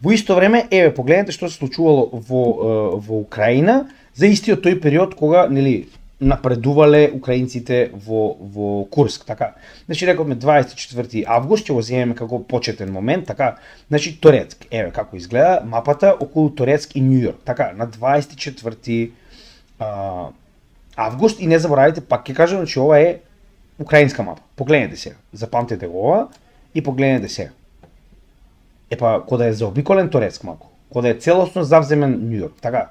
Speaker 1: Во исто време, еве погледнете што се случувало во Украина за истиот тој период кога нели напредувале украинците во Курск, така. Значи рековме 24 август ќе го земеме како почетен момент, така. Значи Торецк, еве како изгледа мапата околу Торецк и Њујорк, така, на 24 август и не заборавајте, пак ќе кажам, значи ова е украинска мапа. Погледнете сега, запамтете го ова и погледнете сега. Епа кога е заобиколен Торецк малку, кога е целосно завземен Њујорк, така.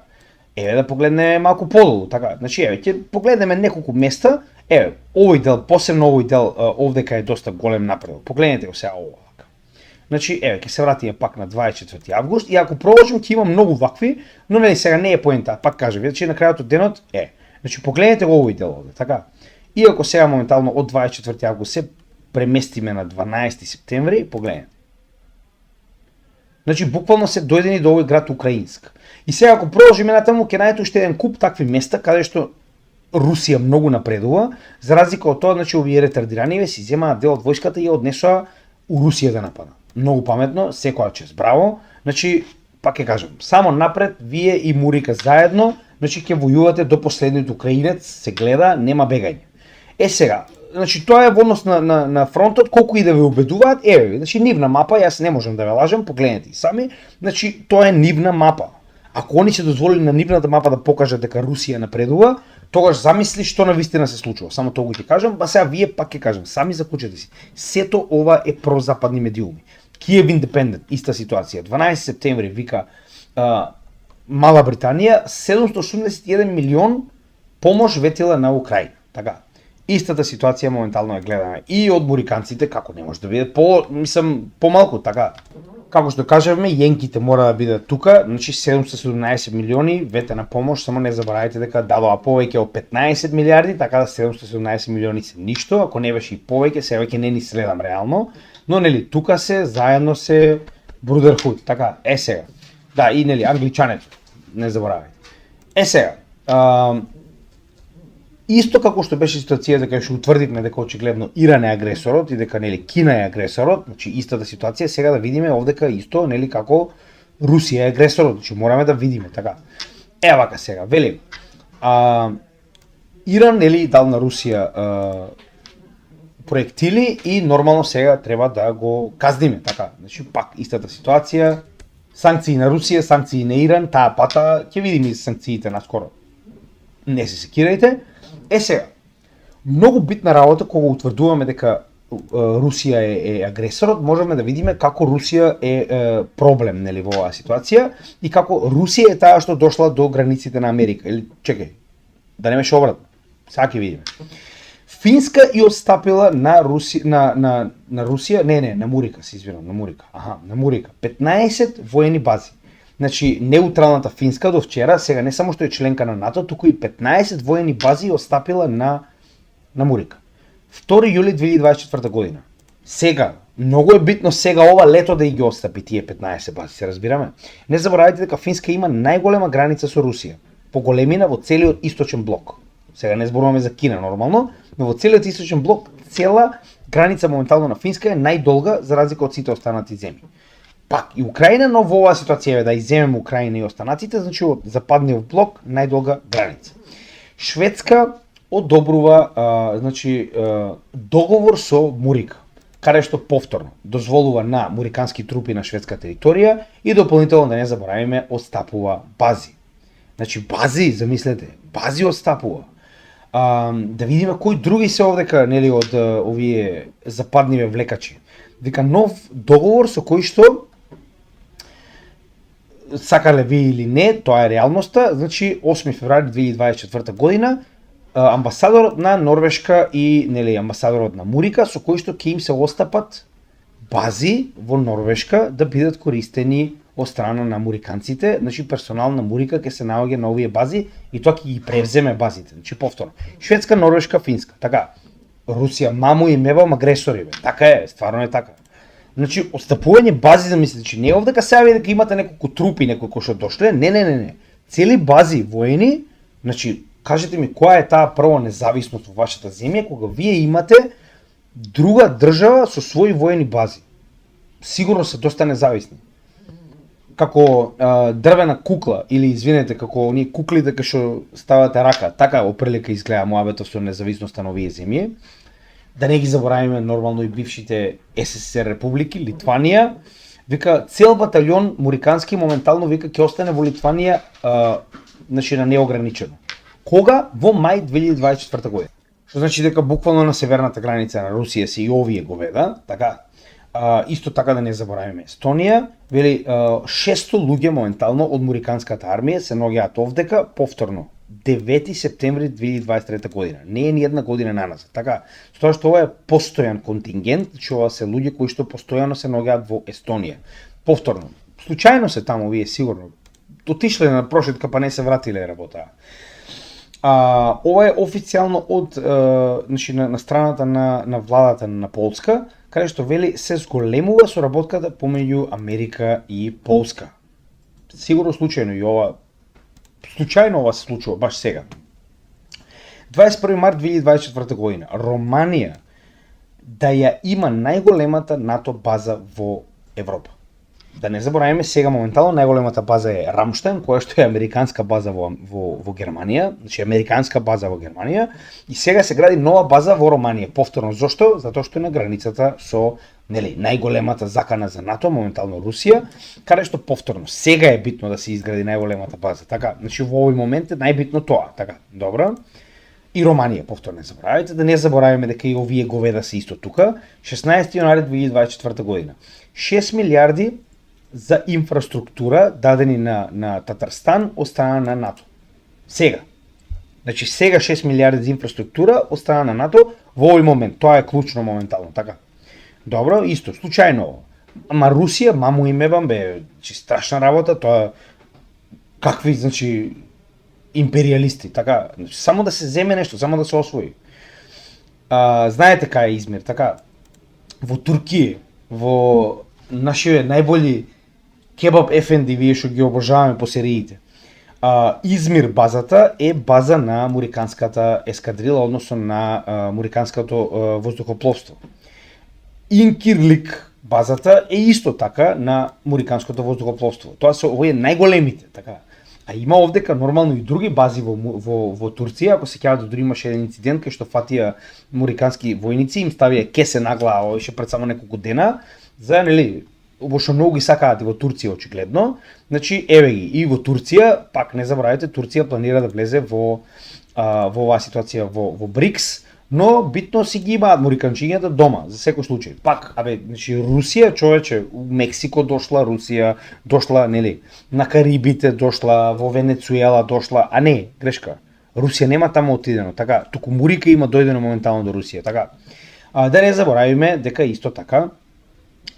Speaker 1: Еве да погледнеме малку подолу, така. Значи еве ќе погледнеме неколку места. Еве, овој дел, посебно овој дел овдека е доста голем напредок. Погледнете го сега ова. Значи еве ќе се вратиме пак на 24 август и ако продолжим ќе има многу вакви, но нели сега не е поента, пак кажам, значи на крајот од денот значи погледнете го овој дел овде, така. И ако сега моментално од 24 август се преместиме на 12 септември, погледнете. Значи буквално се дојдени до овој град Украинск. И сега ако продолжиме натаму ќе најдете уште еден куп такви места каде што Русија многу напредува, за разлика од тоа, значи овие ретардирани си земаат дел од војската и однесоа у Русија да напада. Многу паметно, секоја чест, браво. Значи пак ќе кажам, само напред вие и Мурика заедно, значи ќе војувате до последниот украинец, се гледа, нема бегање. Сега, значи тоа е во однос на фронтот, колку и да ве убедуваат, еве, значи нивна мапа, јас не можам да ве лажам, погледнете сами, значи тоа е нивна мапа. Ако они се дозволили на нивната мапа да покажат дека Русија напредува, тогаш замисли што навистина се случува. Само тоа ќе кажам, па сега вие пак ќе кажам, сами заклучете си. Сето ова е прозападни медиуми. Киев Индепендент, иста ситуација. 12 септември вика Мала Британија 781 милион помош ветила на Украина. Така. Истата ситуација моментално ја гледаме и од муриканците, како не може да биде помалку, така. Како што кажавме, јенките мора да бидат тука, значи 717 милиони ветена помош, само не заборавајте дека дадоа повеќе од 15 милиарди, така да 717 милиони се ништо, ако не беше и повеќе, се веќе не ни следам реално, но нели тука се, заедно се Brotherhood, така, сега. Да, и нели англичането, не заборавајте. Сега, исто како што беше ситуацијата кога што утврдивме дека очигледно Иран е агресорот и дека нели Кина е агресорот, значи истата ситуација, сега да видиме овдека исто нели како Русија е агресорот, значи мораме да видиме така. Вака сега, вели. Иран нели дал на Русија проектили и нормално сега треба да го казниме, така. Значи пак истата ситуација, санкции на Русија, санкции на Иран, таа пата ќе видиме и санкциите наскоро. Не се секирајте. Сега, многу битна работа кога утврдуваме дека Русија е агресорот, можеме да видиме како Русија е проблем нели во оваа ситуација и како Русија е таа што дошла до границите на Америка. Или чекај, да не беше обратно. Сега ќе видиме. Финска и отстапила на Русија, на Мурика, се извинам, на Мурика. На Мурика. 15 воени бази. Значи, неутралната Финска до вчера, сега не само што е членка на НАТО, туку и 15 воени бази отстапила на Мурика. 2 јули 2024 година. Сега, многу е битно сега ова лето да ги отстапи тие 15 бази, се разбираме. Не заборавајте дека Финска има најголема граница со Русија, по големина во целиот источен блок. Сега не зборуваме за Кина нормално, но во целиот источен блок, цела граница моментално на Финска е најдолга за разлика од сите останати земји. Пак и Украина, но во оваа ситуација е да изземеме Украина и останатите, значи од западниот блок најдолга граница. Шведска одобрува договор со Мурика, каде што повторно дозволува на мурикански трупи на шведска територија и дополнително да не заборавиме отстапува бази. Значи бази, замислете, бази отстапува. Да видиме кои други се овдека, нели, од овие западниве влекачи. Вика нов договор со кој што сакале ви или не, тоа е реалноста, значи 8 февруари 2024 година амбасадорот на Норвешка и нели амбасадорот на Мурика со кој што ќе им се остапат бази во Норвешка да бидат користени од страна на муриканците, значи персонал на Мурика ќе се наоѓа на овие бази и тоа ќе ги превземе базите. Значи повторно, Шведска, Норвешка, Финска. Така, Русија маму и мебам агресори, бе. Така е, стварно е така. Значи, отстапување бази, да мислите, че не е овдека сега дека имате неколку трупи, некои кои што дошле, не. Цели бази воени, значи, кажете ми која е таа прво независност во вашата земја кога вие имате друга држава со своји воени бази. Сигурно се доста независни. Како дрвена кукла или извинете како оние куклите кај што ставате рака, така оприлика изгледа муабетот со независноста на овие земји. Да не ги заборавиме нормално и бившите СССР републики, Литванија. Вика цел батальон мурикански моментално вика ќе остане во Литванија, значи на неограничено. Кога? Во мај 2024 година. Што значи дека буквално на северната граница на Русија се и овие говеда, така. Исто така да не заборавиме Естонија, вели 600 луѓе моментално од муриканската армија се наоѓаат овдека повторно 9 септември 2023 година. Не е ни една година наназад. Така, тоа што ова е постојан контингент, што ова се луѓе кои што постојано се наоѓаат во Естонија. Повторно, случајно се таму вие сигурно. Отишле на прошетка па не се вратиле работа. Ова е официјално од значи на страната на владата на Полска, каде што вели се зголемува соработката помеѓу Америка и Полска. Сигурно случајно и ова се случува баш сега. 21 март 2024 година Романија да ја има најголемата НАТО база во Европа. Да не забораваме сега моментално најголемата база е Рамштайн, која што е американска база во Германија, значи американска база во Германија и сега се гради нова база во Романија. Повторно зошто? Затоа што е на границата со најголемата закана за НАТО, моментално Русија, каде што повторно сега е битно да се изгради најголемата база. Така, значи во овој момент е најбитно тоа, така. Добро. И Романија, повторно не заборавајте, да не забораваме дека и овие говеда се исто тука. 16 јануари 2024 година. 6 милиарди за инфраструктура дадени на Татарстан од страна на НАТО. Сега. Значи сега 6 милиарди за инфраструктура од страна на НАТО во овој момент. Тоа е клучно моментално, така. Добро, исто, случајно. Ама Русија, маму и мебам, бе, страшна работа, тоа какви, значи, империалисти, така, само да се земе нешто, само да се освои. Знаете кај е Измир, така, во Туркија, во нашите најболи кебаб ефенди, вие што ги обожаваме по сериите. Измир базата е база на муриканската ескадрила, односно на муриканското воздухопловство. Инкирлик базата е исто така на муриканското воздухопловство. Тоа се овие најголемите, така. А има овдека нормално и други бази во Турција, ако се сеќавате дури имаше еден инцидент кај што фатија мурикански војници, им ставија кесе на глава овоше пред само неколку дена, за нели обошто многу ги сакаат и во Турција очигледно. Значи еве ги и во Турција, пак не заборавајте, Турција планира да влезе во оваа ситуација во БРИКС, но битно си ги имаат муриканчињата дома за секој случај. Пак, значи Русија, човече, у Мексико дошла, Русија дошла, нели, на Карибите дошла, во Венецуела дошла, а не, грешка. Русија нема таму отидено, така, туку Мурика има дојдено моментално до Русија, така. Да не заборавиме дека исто така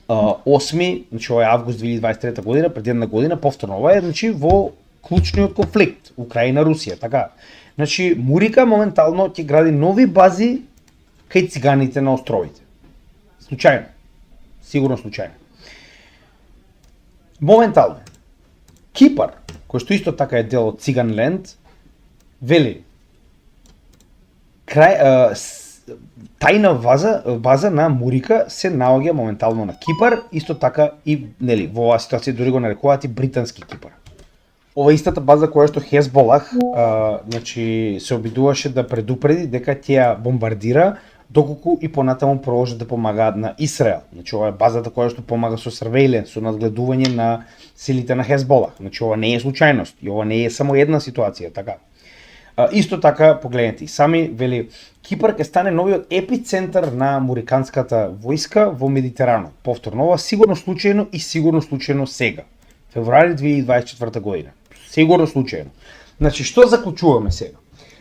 Speaker 1: 8, значи ова е август 2023 година, пред една година, повторно ова е, значи во клучниот конфликт Украина-Русија, така. Значи Мурика моментално ќе гради нови бази кај циганите на островите. Случајно. Сигурно случајно. Моментално Кипар, кој што исто така е дел од Циганленд, вели тајна база на Мурика се наоѓа моментално на Кипар, исто така и нели во оваа ситуација дури го нарекуваат и британски Кипар. Ова истата база која што Хезболах значи се обидуваше да предупреди дека ќе ја бомбардира доколку и понатаму продолжат да помагаат на Израел. Значи ова е базата која што помага со surveillance, со надгледување на силите на Хезболах. Значи ова не е случајност и ова не е само една ситуација, така. Исто така, погледнете и сами, вели, Кипар ќе стане новиот епицентар на американската војска во Медитеранот. Повторно, ова сигурно случајно и сигурно случајно сега. Февруари 2024 година. Сигурно случајно. Значи, што заклучуваме сега?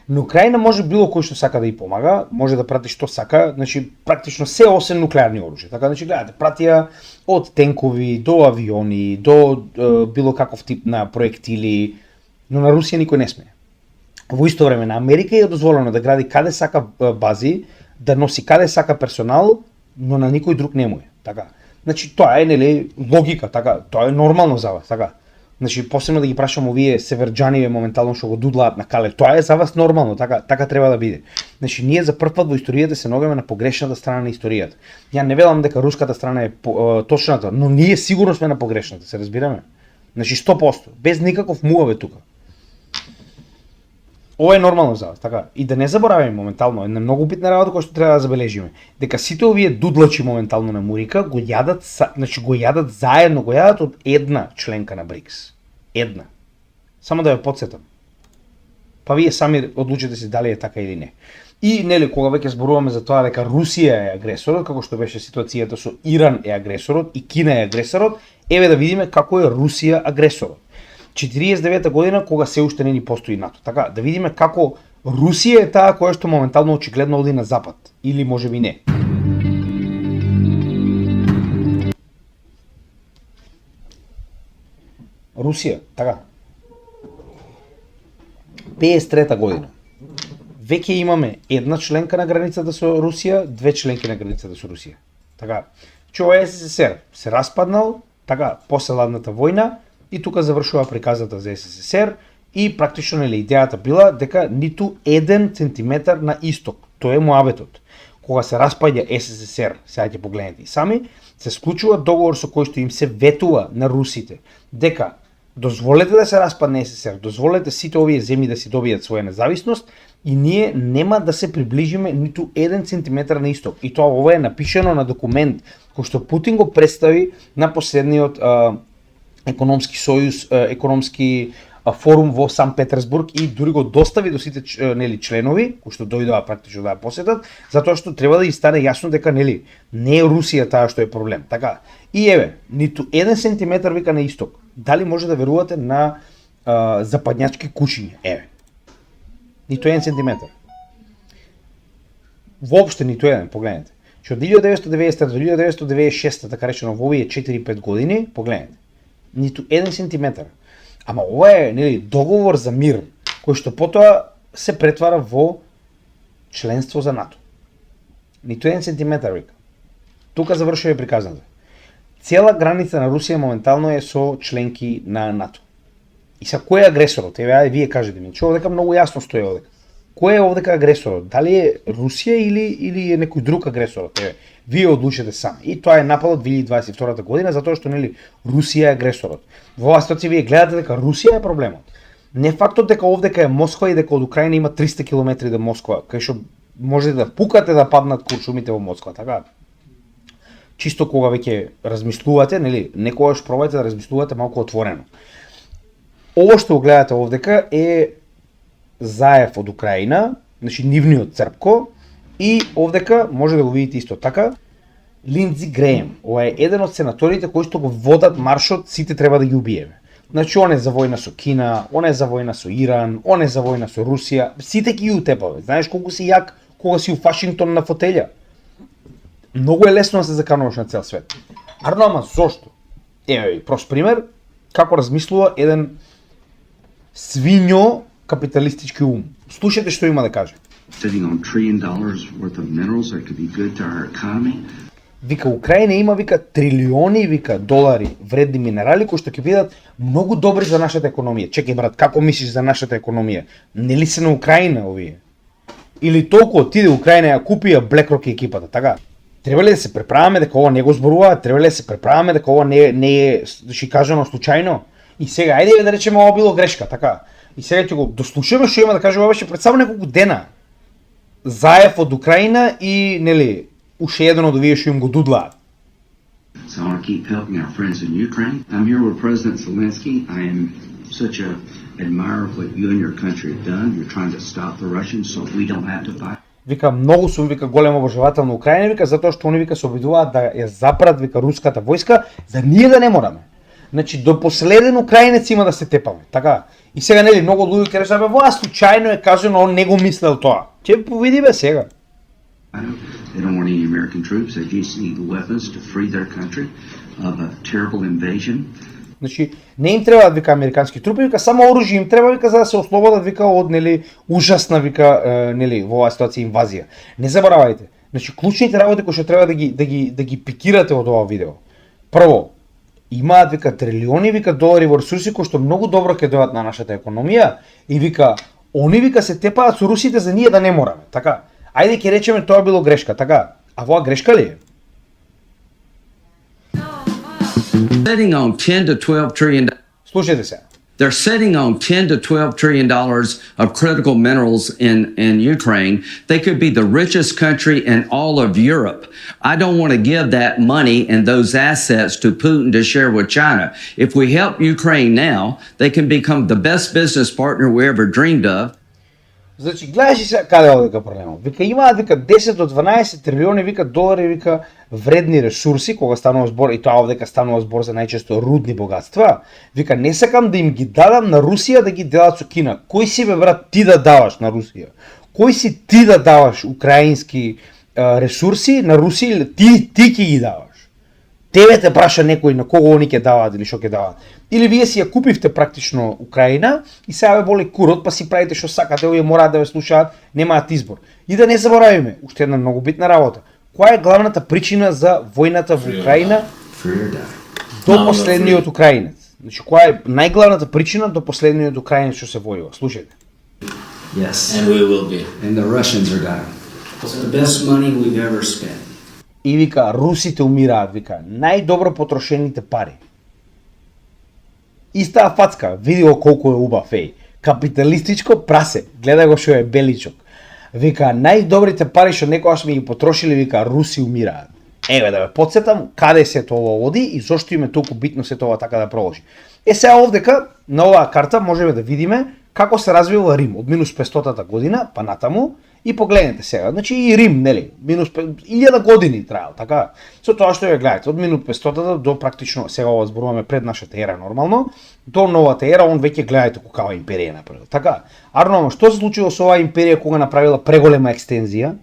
Speaker 1: На Украина може било кој што сака да ја помага, може да прати што сака, значи практично се освен нуклеарни оружје. Така, значи, гледате, пратија од тенкови до авиони, до било каков тип на проектили, но на Русија никој не смее. Во исто време на Америка е дозволено да гради каде сака бази, да носи каде сака персонал, но на никој друг не му е, така. Значи тоа е нели логика, така, тоа е нормално за вас, така. Значи посебно да ги прашам овие северџаниве моментално што го дудлаат на кале, тоа е за вас нормално, така треба да биде. Значи ние за прв пат во историјата се наоѓаме на погрешната страна на историјата. Ја не велам дека руската страна е точната, но ние сигурно сме на погрешната, се разбираме. Значи 100%, без никаков муаве тука. Ова е нормално за вас, така. И да не забораваме моментално, една многу битна работа која што треба да забележиме, дека сите овие дудлачи моментално на Мурика го јадат, значи го јадат заедно, го јадат од една членка на БРИКС. Една. Само да ја потсетам. Па вие сами одлучите се дали е така или не. И нели кога веќе зборуваме за тоа дека Русија е агресорот, како што беше ситуацијата со Иран е агресорот и Кина е агресорот, еве да видиме како е Русија агресорот. 49 година кога се уште не ни постои НАТО. Така, да видиме како Русија е таа која што моментално очигледно оди на запад. Или можеби не. Русија, така. 53 година. Веќе имаме една членка на границата со Русија, две членки на границата со Русија. Така, ова е СССР се распаднал, така, после ладната војна, и тука завршува приказата за СССР и практично нели идејата била дека ниту 1 центиметар на исток. Тоа е муабетот. Кога се распаѓа СССР, сега ќе погледнете и сами, се склучува договор со кој што им се ветува на русите дека дозволете да се распадне СССР, дозволете сите овие земји да си добијат своја независност и ние нема да се приближиме ниту 1 центиметар на исток. И тоа ова е напишано на документ кој што Путин го представи на последниот економски сојуз, економски форум во Сан Петерсбург и дури го достави до сите нели членови кои што дојдоа практично да ја посетат, затоа што треба да ги стане јасно дека нели не е Русија таа што е проблем. Така. И еве, ниту 1 сантиметар вика на исток. Дали може да верувате на западњачки кучиња? Еве. Ниту 1 сантиметар. Воопште ниту еден, погледнете. Што од 1990 до 1996, така речено во овие 4-5 години, погледнете. Ниту 1 сантиметар. Ама ова е нели договор за мир, кој што потоа се претвара во членство за НАТО. Ниту 1 сантиметар вика. Тука завршува приказната. Цела граница на Русија моментално е со членки на НАТО. И са кој е агресорот? Еве ајде вие кажете ми. Што овдека многу јасно стои овдека. Кој е овдека агресорот? Дали е Русија или е некој друг агресорот? Еве, вие одлучете сами. И тоа е нападот 2022 година затоа што нели Русија е агресорот. Во оваа ситуација вие гледате дека Русија е проблемот. Не фактот дека овдека е Москва и дека од Украина има 300 км до Москва, кај што можете да пукате да паднат куршумите во Москва, така? Чисто кога веќе размислувате, нели, некогаш пробајте да размислувате малку отворено. Ово што го гледате овдека е заев од Украина, значи нивниот црпко, и овдека може да го видите исто така Линдзи Греем. Ова е еден од сенаторите кои што го водат маршот "Сите треба да ги убиеме". Значи, он е за војна со Кина, он е за војна со Иран, он е за војна со Русија, сите ги утепа, бе. Знаеш колку си јак кога си у Вашингтон на фотелја. Многу е лесно да се закануваш на цел свет. Арно, ама зошто? Еве, прост пример, како размислува еден свињо капиталистички ум. Слушате што има да каже.
Speaker 2: Sitting on $1 trillion worth of minerals that could be good to our economy.
Speaker 1: Вика, Украина има, вика, трилиони, вика, долари вредни минерали кои што ќе бидат многу добри за нашата економија. Чекај, брат, како мислиш за нашата економија? Нели се на Украина овие? Или толку отиде Украина ја купи ја BlackRock екипата, така? Треба ли да се преправаме дека ова не го зборуваат? Треба ли да се преправаме дека ова не е ши кажано случајно? И сега, ајде да речеме ова било грешка, така? И сега ќе го дослушаме што има да каже ова беше пред само неколку дена. Заев од Украина и, нели, уште еден од овие што им го дудлаат.
Speaker 2: So I want to keep helping our friends in Ukraine. I'm here with President Zelensky. I am such a admirer of what you and your country have done. You're trying to stop the Russians so we don't have to fight.
Speaker 1: Вика, многу сум, вика, голем обожавател на Украина, вика, затоа што они, вика, се обидуваат да ја запрат, вика, руската војска, за ние да не мораме. Значи, до последен украинец има да се тепаме, така? И сега, нели, многу луѓе ќе речат, бе, воа случајно е кажано, он не го мислел тоа. Ќе повиди, бе, сега.
Speaker 2: They don't want any American troops. They just need weapons to free their country of a terrible invasion.
Speaker 1: Значи, не им требаат, вика, американски трупи, вика, само оружје им треба, вика, за да се ослободат, вика, од, нели, ужасна, вика, нели, во оваа ситуација инвазија. Не заборавајте. Значи, клучните работи кои што треба да ги пикирате од ова видео. Прво, имаат, вика, трилиони, вика, долари во ресурси кои што многу добро ќе дојдат на нашата економија и, вика, они, вика, се тепаат со русите за ние да не мораме, така? Ајде ќе речеме тоа било грешка, така? А воа грешка ли е?
Speaker 3: Sitting on 10 to 12 trillion.
Speaker 1: Слушайте се.
Speaker 3: They're sitting on 10 to 12 trillion dollars of critical minerals in Ukraine. They could be the richest country in all of Europe. I don't want to give that money and those assets to Putin to share with China. If we help Ukraine now, they can become the best business partner we ever dreamed of.
Speaker 1: Значи, гледаш и сега каде одека проблемот. Вика, имаат, вика, 10 до 12 трилиони, вика, долари, вика, вредни ресурси, кога станува збор, и тоа овдека станува збор за најчесто рудни богатства. Вика, не сакам да им ги дадам на Русија да ги делат со Кина. Кој си, бе, брат, ти да даваш на Русија? Кој си ти да даваш украински ресурси на Русија? Ти ќе ги даваш. Тебе те праша некој на кого они ќе даваат или што ќе даваат. Или вие си ја купивте практично Украина и сега ве боли курот, па си правите што сакате, овие мораат да ве слушаат, немаат избор. И да не заборавиме, уште една многу битна работа. Која е главната причина за војната во Украина до последниот украинец? Значи, која е најглавната причина до последниот украинец што се војува? Слушајте.
Speaker 4: Yes. And we will be. And the Russians are dying. It's the best money we've ever spent.
Speaker 1: И вика, русите умираат, вика, најдобро потрошените пари. Истаа фацка, види го колку е убав, еј. Капиталистичко прасе, гледај го што е беличок. Вика, најдобрите пари што некогаш сме ги потрошили, вика, руси умираат. Еве да ве потсетам каде се тоа оди и зошто им е толку битно се тоа така да продолжи. Сега овдека на оваа карта можеме да видиме како се развива Рим од минус 500-та година па натаму и погледнете сега. Значи и Рим, нели, минус 1000 години траел, така. Со тоа што ја гледате од минус 500-та до практично сега ова зборуваме пред нашата ера нормално, до новата ера он веќе гледате каква империја направила. Така. Арно, што се случило со оваа империја кога направила преголема екстензија?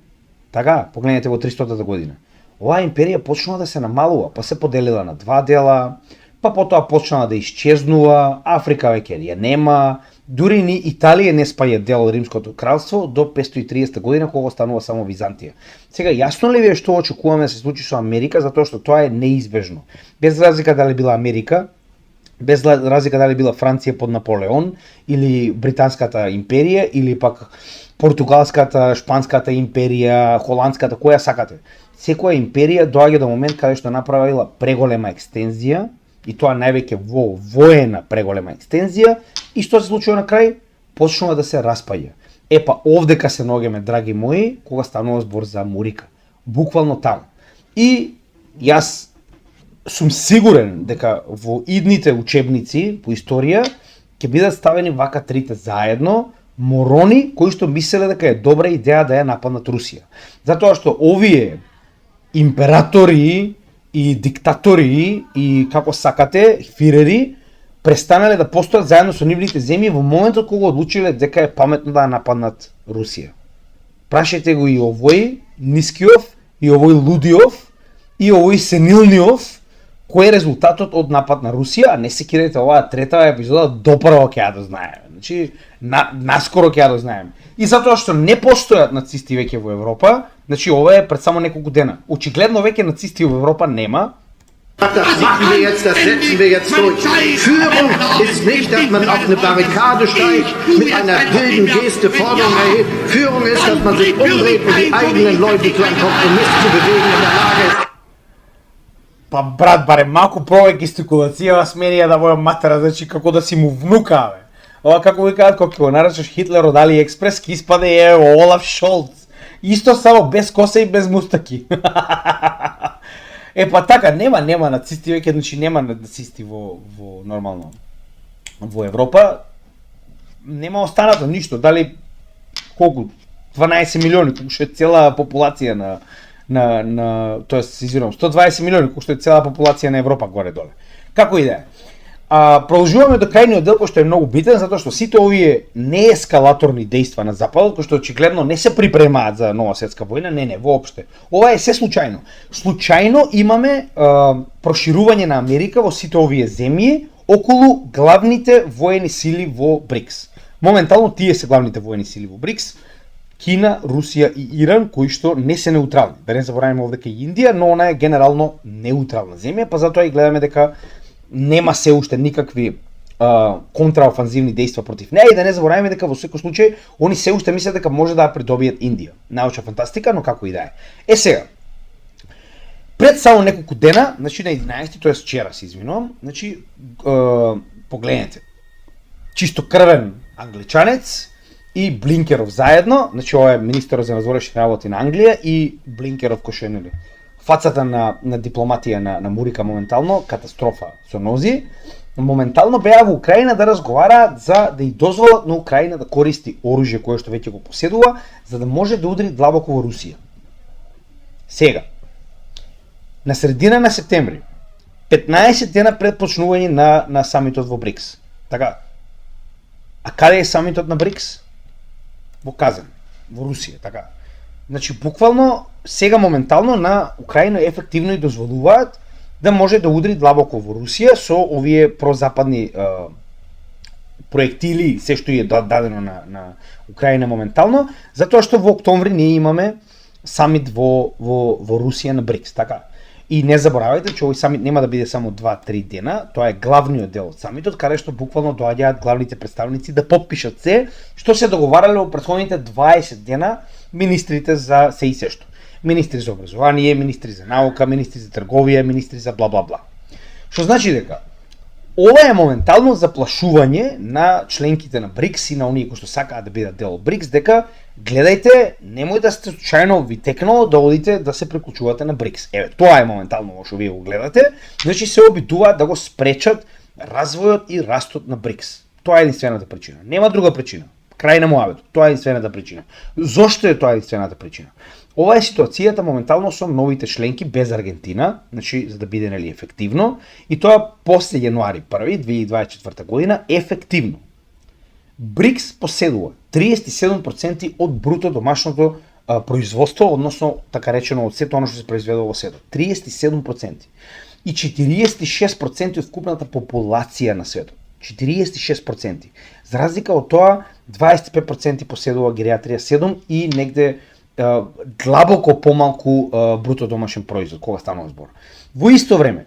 Speaker 1: Така, погледнете во 300-та година. Оваа империја почнала да се намалува, па се поделила на два дела, па потоа почнала да исчезнува, Африка веќе ја нема, дури ни Италија не спаја дел од Римското кралство до 530 година кога станува само Византија. Сега јасно ли ви е што очекуваме да се случи со Америка, затоа што тоа е неизбежно. Без разлика дали била Америка, без разлика дали била Франција под Наполеон или Британската империја или пак Португалската, Шпанската империја, Холандската, која сакате. Секоја империја доаѓа до момент каде што направила преголема екстензија и тоа највеќе во воена преголема екстензија и што се случува на крај? Почнува да се распаѓа. Епа овдека се наоѓаме, драги мои, кога станува збор за Мурика. Буквално таму. И јас сум сигурен дека во идните учебници по историја ќе бидат ставени вака трите заедно морони кои што мислеле дека е добра идеја да ја нападнат Русија. Затоа што овие императори и диктатори и како сакате, фирери, престанале да постојат заедно со нивните земји во моментот кога одлучиле дека е паметно да нападнат Русија. Прашајте го и овој Нискиов, и овој Лудиов, и овој Сенилниов, кој е резултатот од напад на Русија, а не се кидајте оваа трета епизода допрво ќе ја дознаеме. Значи, наскоро ќе ја дознаеме. И затоа што не постојат нацисти веќе во Европа, значи ова е пред само неколку дена. Очигледно веќе нацисти во Европа нема.
Speaker 5: Das machen wir jetzt, das setzen wir jetzt durch. Führung ist nicht, dass man auf eine Barrikade steigt, mit einer wilden Geste Forderungen erhebt. Führung ist, dass man sich umdreht und die eigenen Leute zu einem Kompromiss zu bewegen in der Lage ist.
Speaker 1: Па брат, барем малку повеќе гестикулација сменија да моја матера, значи како да си му внука, бе. Ова како ви кажат, кога ќе го нарачаш Хитлер од Алиекспрес, ќе испаде Олаф Шолц. Исто само без коса и без мустаки. Па така, нема нацисти веќе, значи нема нацисти во нормално во Европа. Нема останато ништо, дали колку 12 милиони, колку што е цела популација тоест, извинувам, 120 милиони, колку што е цела популација на Европа горе-доле. Како и да е. Продолжуваме до крајниот дел, кој што е многу битен, затоа што сите овие неескалаторни дејства на Западот, кои што очигледно не се припремаат за нова светска војна, не, воопште. Ова е се случајно. Случајно имаме проширување на Америка во сите овие земји околу главните воени сили во БРИКС. Моментално тие се главните воени сили во БРИКС. Кина, Русија и Иран, кои што не се неутрални. Да не забораваме овдека и Индија, но она е генерално неутрална земја, па затоа и гледаме дека нема се уште никакви контраофанзивни дејства против неа и да не забораваме дека во секој случај они се уште мислат дека може да придобијат Индија. Научна фантастика, но како и да е. Сега, пред само неколку дена, значи на 11, тоест вчера се извинувам, значи погледнете. Чисто крвен англичанец и Блинкеров заедно, значи ова е министерот за надворешни работи на Англија и Блинкеров кој што е фацата на дипломатија на Мурика моментално, катастрофа со нози, моментално беа во Украина да разговараат за да и дозволат на Украина да користи оружје кое што веќе го поседува, за да може да удри длабоко во Русија. Сега, на средина на септември, 15 дена пред почнување на самитот во БРИКС. Така, а каде е самитот на БРИКС? Во Казан, во Русија, така. Значи, буквално, сега моментално на Украина ефективно и дозволуваат да може да удри длабоко во Русија со овие прозападни проектили, се што е дадено на Украина моментално, затоа што во октомври ние имаме самит во Русија на БРИКС, така. И не заборавајте, че овој самит нема да биде само 2-3 дена, тоа е главниот дел од самитот, каде што буквално доаѓаат главните представници да подпишат се, што се договарале во претходните 20 дена министрите за се и се што. Министри за образование, министри за наука, министри за трговија, министри за бла-бла-бла. Што значи дека ова е моментално заплашување на членките на БРИКС и на оние кои што сакаат да бидат дел од БРИКС, дека гледајте, немој да сте случајно ви текнало да одите да се приклучувате на БРИКС. Еве, тоа е моментално што вие го гледате, значи се обидуваат да го спречат развојот и растот на БРИКС. Тоа е единствената причина. Нема друга причина. Крај на муабетот. Тоа е единствената причина. Зошто е тоа единствената причина? Ова е ситуацијата моментално со новите членки без Аргентина, значи за да биде нели ефективно, и тоа после јануари 1 2024 година ефективно. БРИКС поседува 37% од бруто домашното производство, односно така речено од сето оно што се произведува во светот. 37%. И 46% од вкупната популација на светот. 46%. За разлика од тоа, 25% поседува гериатрија 7 и негде длабоко помалку бруто домашен производ, кога станува збор. Во исто време,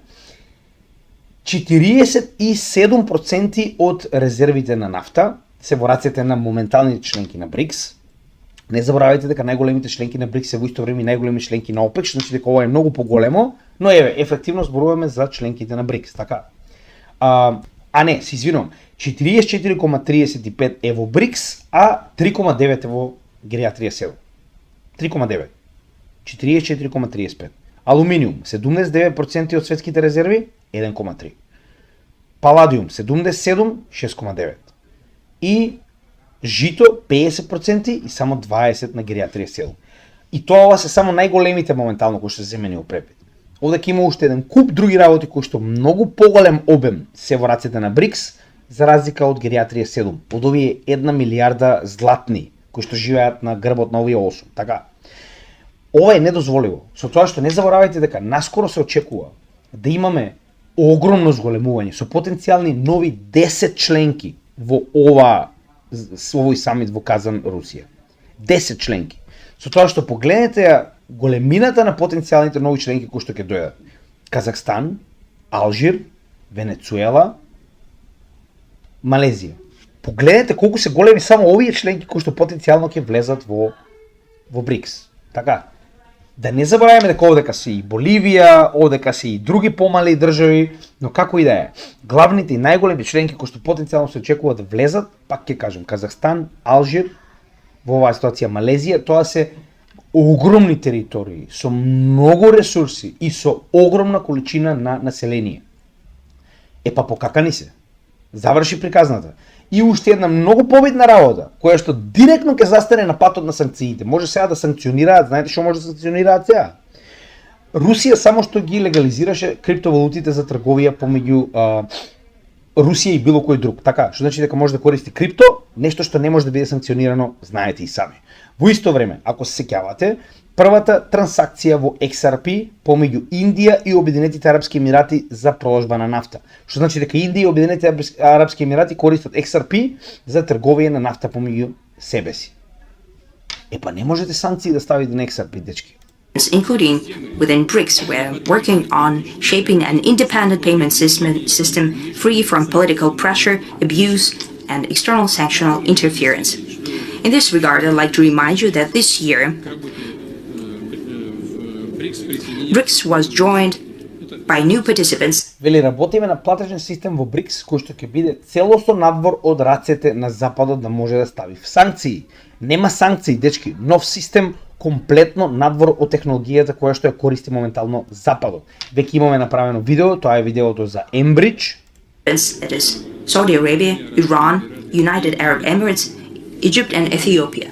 Speaker 1: 47% од резервите на нафта се во рацете на моменталните членки на БРИКС. Не заборавајте дека најголемите членки на БРИКС се во исто време и најголеми членки на ОПЕК, што значи дека ова е многу поголемо, но еве, ефективно зборуваме за членките на БРИКС, така. Не, се извинувам, 44,35 е во БРИКС, а 3,9 е во гериатрија 7. 3,9. 44,35. Алуминиум 79% од светските резерви 1,3. Паладиум 77 6,9. И жито 50% и само 20 на гериатрија 7. И тоа ова се само најголемите моментално кои што се земени во препит. Овде ќе има уште еден куп други работи кои што многу поголем обем се во рацете на БРИКС, за разлика од гериатрија 7, од овие 1 милиарда златни кои што живеат на грбот на овие 8. Така, ова е недозволиво. Со тоа што не заборавајте дека наскоро се очекува да имаме огромно зголемување со потенцијални нови 10 членки во овој самит во Казан, Русија. 10 членки. Со тоа што погледнете ја големината на потенцијалните нови членки кои што ќе дојдат. Казахстан, Алжир, Венецуела, Малезија. Погледнете колку се големи само овие членки кои што потенцијално ќе влезат во БРИКС. Така. Да не забораваме дека овдека се и Боливија, овдека се и други помали држави, но како и да е, главните и најголеми членки кои што потенцијално се очекува да влезат, пак ќе кажем, Казахстан, Алжир, во оваа ситуација Малезија, тоа се огромни територии, со многу ресурси и со огромна количина на население. Па покакани се. Заврши приказната. И уште една многу побитна работа, која што директно ќе застане на патот на санкциите. Може сега да санкционираат, знаете што може да санкционираат сега? Русија само што ги легализираше криптовалутите за трговија помеѓу Русија и било кој друг. Така, што значи дека може да користи крипто, нешто што не може да биде санкционирано, знаете и сами. Во исто време, ако се сеќавате, првата трансакција во XRP помеѓу Индија и Обединетите Арапски Емирати за продажба на нафта. Што значи дека Индија и Обединетите Арапски Емирати користат XRP за трговија на нафта помеѓу себе си. Па не можете санкции да ставите на XRP, дечки.
Speaker 6: Including within BRICS, we're working on shaping an independent payment system free from political pressure, abuse, and external sanctional interference. In this regard, I'd like to remind you that this year, BRICS was joined by new participants.
Speaker 1: Вели, работиме на платежен систем во БРИКС кој што ќе биде целосно надвор од рацете на Западот да може да стави в санкции. Нема санкции, дечки, нов систем комплетно надвор од технологијата која што ја користи моментално Западот. Веќе имаме направено видео, тоа е видеото за Enbridge.
Speaker 6: That is Saudi Arabia, Iran, United Arab Emirates, Egypt and Ethiopia.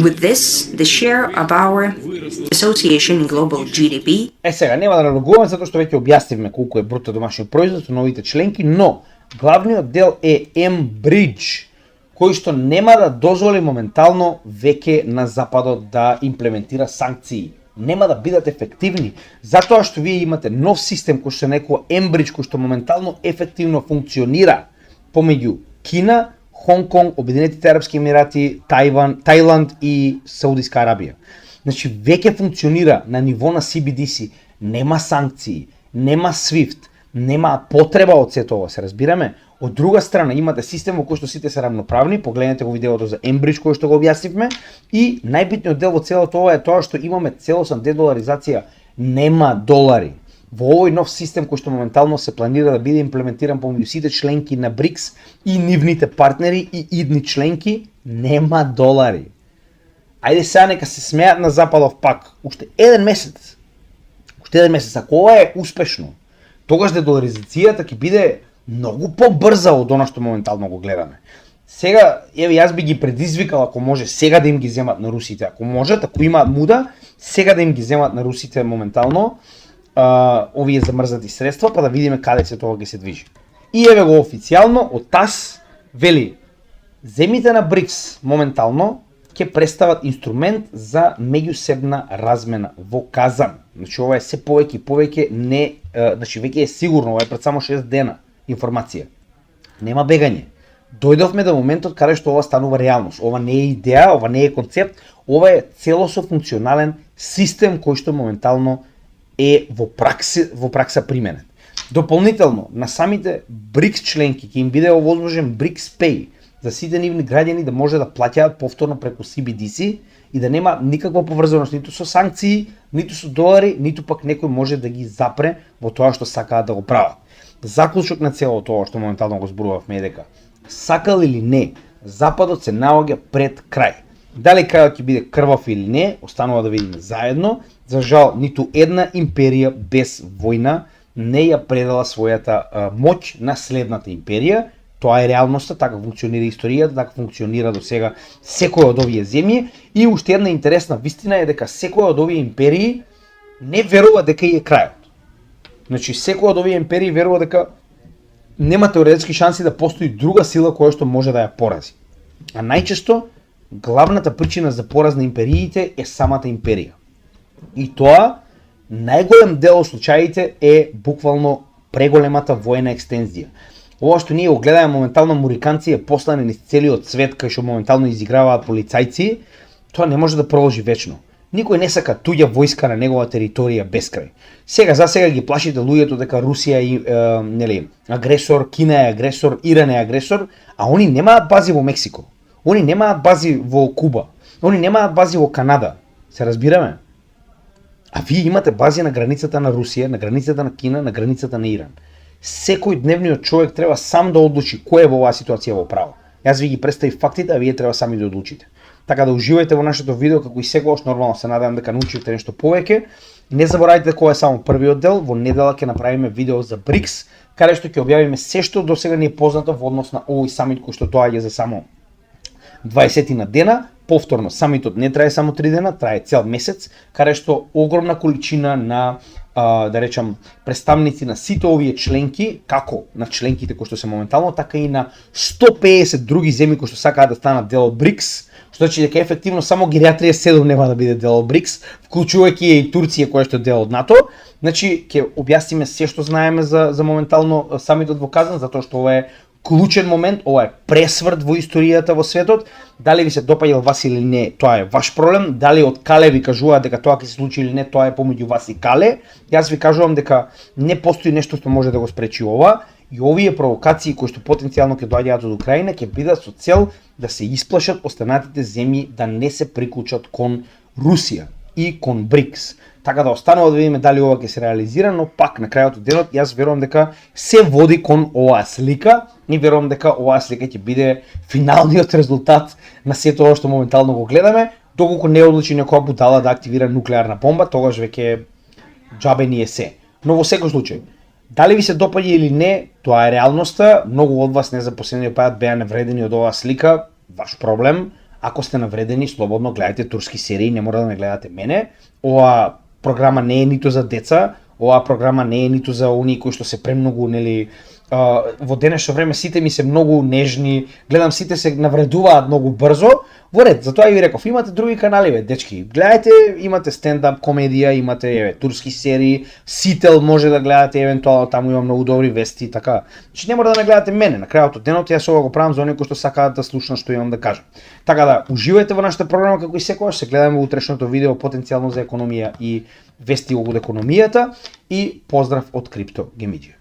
Speaker 6: With this, the share of our association in global GDP.
Speaker 1: Сега нема да наругуваме затоа што веќе објаснивме колку е бруто домашен производ со новите членки, но главниот дел е Enbridge, кој што нема да дозволи моментално веќе на Западот да имплементира санкции. Нема да бидат ефективни, затоа што вие имате нов систем кој што се нарекува Enbridge, кој што моментално ефективно функционира помеѓу Кина, Хонг Конг, Обединетите Арапски Емирати, Тајланд и Саудиска Арабија. Значи веќе функционира на ниво на CBDC, нема санкции, нема SWIFT, нема потреба од сето ова, се разбираме. Од друга страна имате систем во кој што сите се равноправни, погледнете го видеото за Enbridge кој што го објаснивме, и најбитниот дел во целото ова е тоа што имаме целосна дедоларизација, нема долари. Во овој нов систем кој што моментално се планира да биде имплементиран помеѓу сите членки на БРИКС и нивните партнери и идни членки, нема долари. Ајде сега нека се смеат на Западов пак. Уште еден месец. Ако ова е успешно, тогаш дедоларизацијата ќе биде многу побрза од она што моментално го гледаме. Сега, еве јас би ги предизвикал ако може сега да им ги земат на русите, ако можат, ако имаат муда, сега да им ги земат на русите моментално овие замрзнати средства, па да видиме каде се тоа ќе се движи. И еве го официјално од ТАСС вели, земите на БРИКС моментално ќе представат инструмент за меѓусебна размена во Казан. Значи ова е се повеќе и повеќе не, значи веќе е сигурно, ова е пред само 6 дена информација. Нема бегање. Дојдовме до моментот каде што ова станува реалност. Ова не е идеја, ова не е концепт, ова е целосно функционален систем кој што моментално е во пракса применет. Дополнително, на самите БРИКС членки ќе им биде овозможен БРИКС Pay за сите нивни граѓани да може да плаќаат повторно преку CBDC и да нема никаква поврзаност ниту со санкции, ниту со долари, ниту пак некој може да ги запре во тоа што сакаат да го прават. Заклучок на целото тоа што моментално го зборувавме е дека сакал или не, Западот се наоѓа пред крај. Дали крајот ќе биде крвав или не, останува да видиме заедно. За жал, ниту една империја без војна не ја предала својата моќ на следната империја. Тоа е реалноста, така функционира историјата, така функционира до сега секој од овие земји. И уште една интересна вистина е дека секој од овие империи не верува дека е крајот. Значи, секоја од овие империи верува дека нема теоретски шанси да постои друга сила која што може да ја порази. А најчесто, главната причина за пораз на империите е самата империја. И тоа, најголем дел од случаите е буквално преголемата воена екстензија. Ова што ние го гледаме моментално американци е послане низ целиот свет кај што моментално изиграваат полицајци, тоа не може да продолжи вечно. Никој не сака туѓа војска на негова територија бескрај. Сега ги плашите луѓето дека Русија е агресор, Кина е агресор, Иран е агресор, а они немаат бази во Мексико. Они немаат бази во Куба. Они немаат бази во Канада. Се разбираме? А вие имате бази на границата на Русија, на границата на Кина, на границата на Иран. Секој дневниот човек треба сам да одлучи кој е во оваа ситуација во право. Јас ви ги представив фактите, а вие треба сами да одлучите. Така да уживајте во нашето видео, како и секогаш, нормално се надевам дека научите нешто повеќе. Не заборавајте кога е само првиот дел, во недела ќе направиме видео за БРИКС, каде што ќе објавиме се што досега ни е познато во однос на овој самит кој што доаѓа за само 20 на дена. Повторно, самитот не трае само 3 дена, трае цел месец, каде што огромна количина на да речам представници на сите овие членки, како на членките кои што се моментално, така и на 150 други земји кои што сакаат да станат дел од БРИКС, што значи дека ефективно само Гериатрија 7 нема да биде дел од БРИКС, вклучувајќи и Турција која што е дел од НАТО. Значи ќе објасниме се што знаеме за моментално самитот во Казан, затоа што ова е клучен момент, ова е пресврт во историјата во светот. Дали ви се допаѓал вас или не, тоа е ваш проблем. Дали од Кале ви кажуваат дека тоа ќе се случи или не, тоа е помеѓу вас и Кале. Јас ви кажувам дека не постои нешто што може да го спречи ова, и овие провокации кои што потенцијално ќе доаѓаат од Украина ќе бидат со цел да се исплашат останатите земји да не се приклучат кон Русија и кон БРИКС. Така да останува да видиме дали ова ќе се реализира, но пак на крајот од денот јас верувам дека се води кон оваа слика и верувам дека оваа слика ќе биде финалниот резултат на сето ова што моментално го гледаме, доколку не одлучи некоја будала да активира нуклеарна бомба, тогаш веќе џабе ни е се. Но во секој случај, дали ви се допаѓа или не, тоа е реалноста. Многу од вас не за последниот пат беа навредени од оваа слика, ваш проблем. Ако сте навредени, слободно гледајте турски серии, не мора да ме гледате мене. Ова програма не е ниту за деца, оваа програма не е ниту за оние кои што се премногу, во денешно време сите ми се многу нежни, гледам сите се навредуваат многу брзо. Во ред, затоа и ви реков, имате други канали, дечки, гледајте, имате стендап комедија, имате турски серии, Сител може да гледате евентуално, таму има многу добри вести, така. Значи не мора да ме гледате мене, на крајот од денот јас ова го правам за оние кои што сакаат да слушнат што имам да кажам. Така да уживајте во нашата програма, како и секогаш, се гледаме во утрешното видео потенцијално за економија и вести од економијата, и поздрав од Крипто Гемиџија.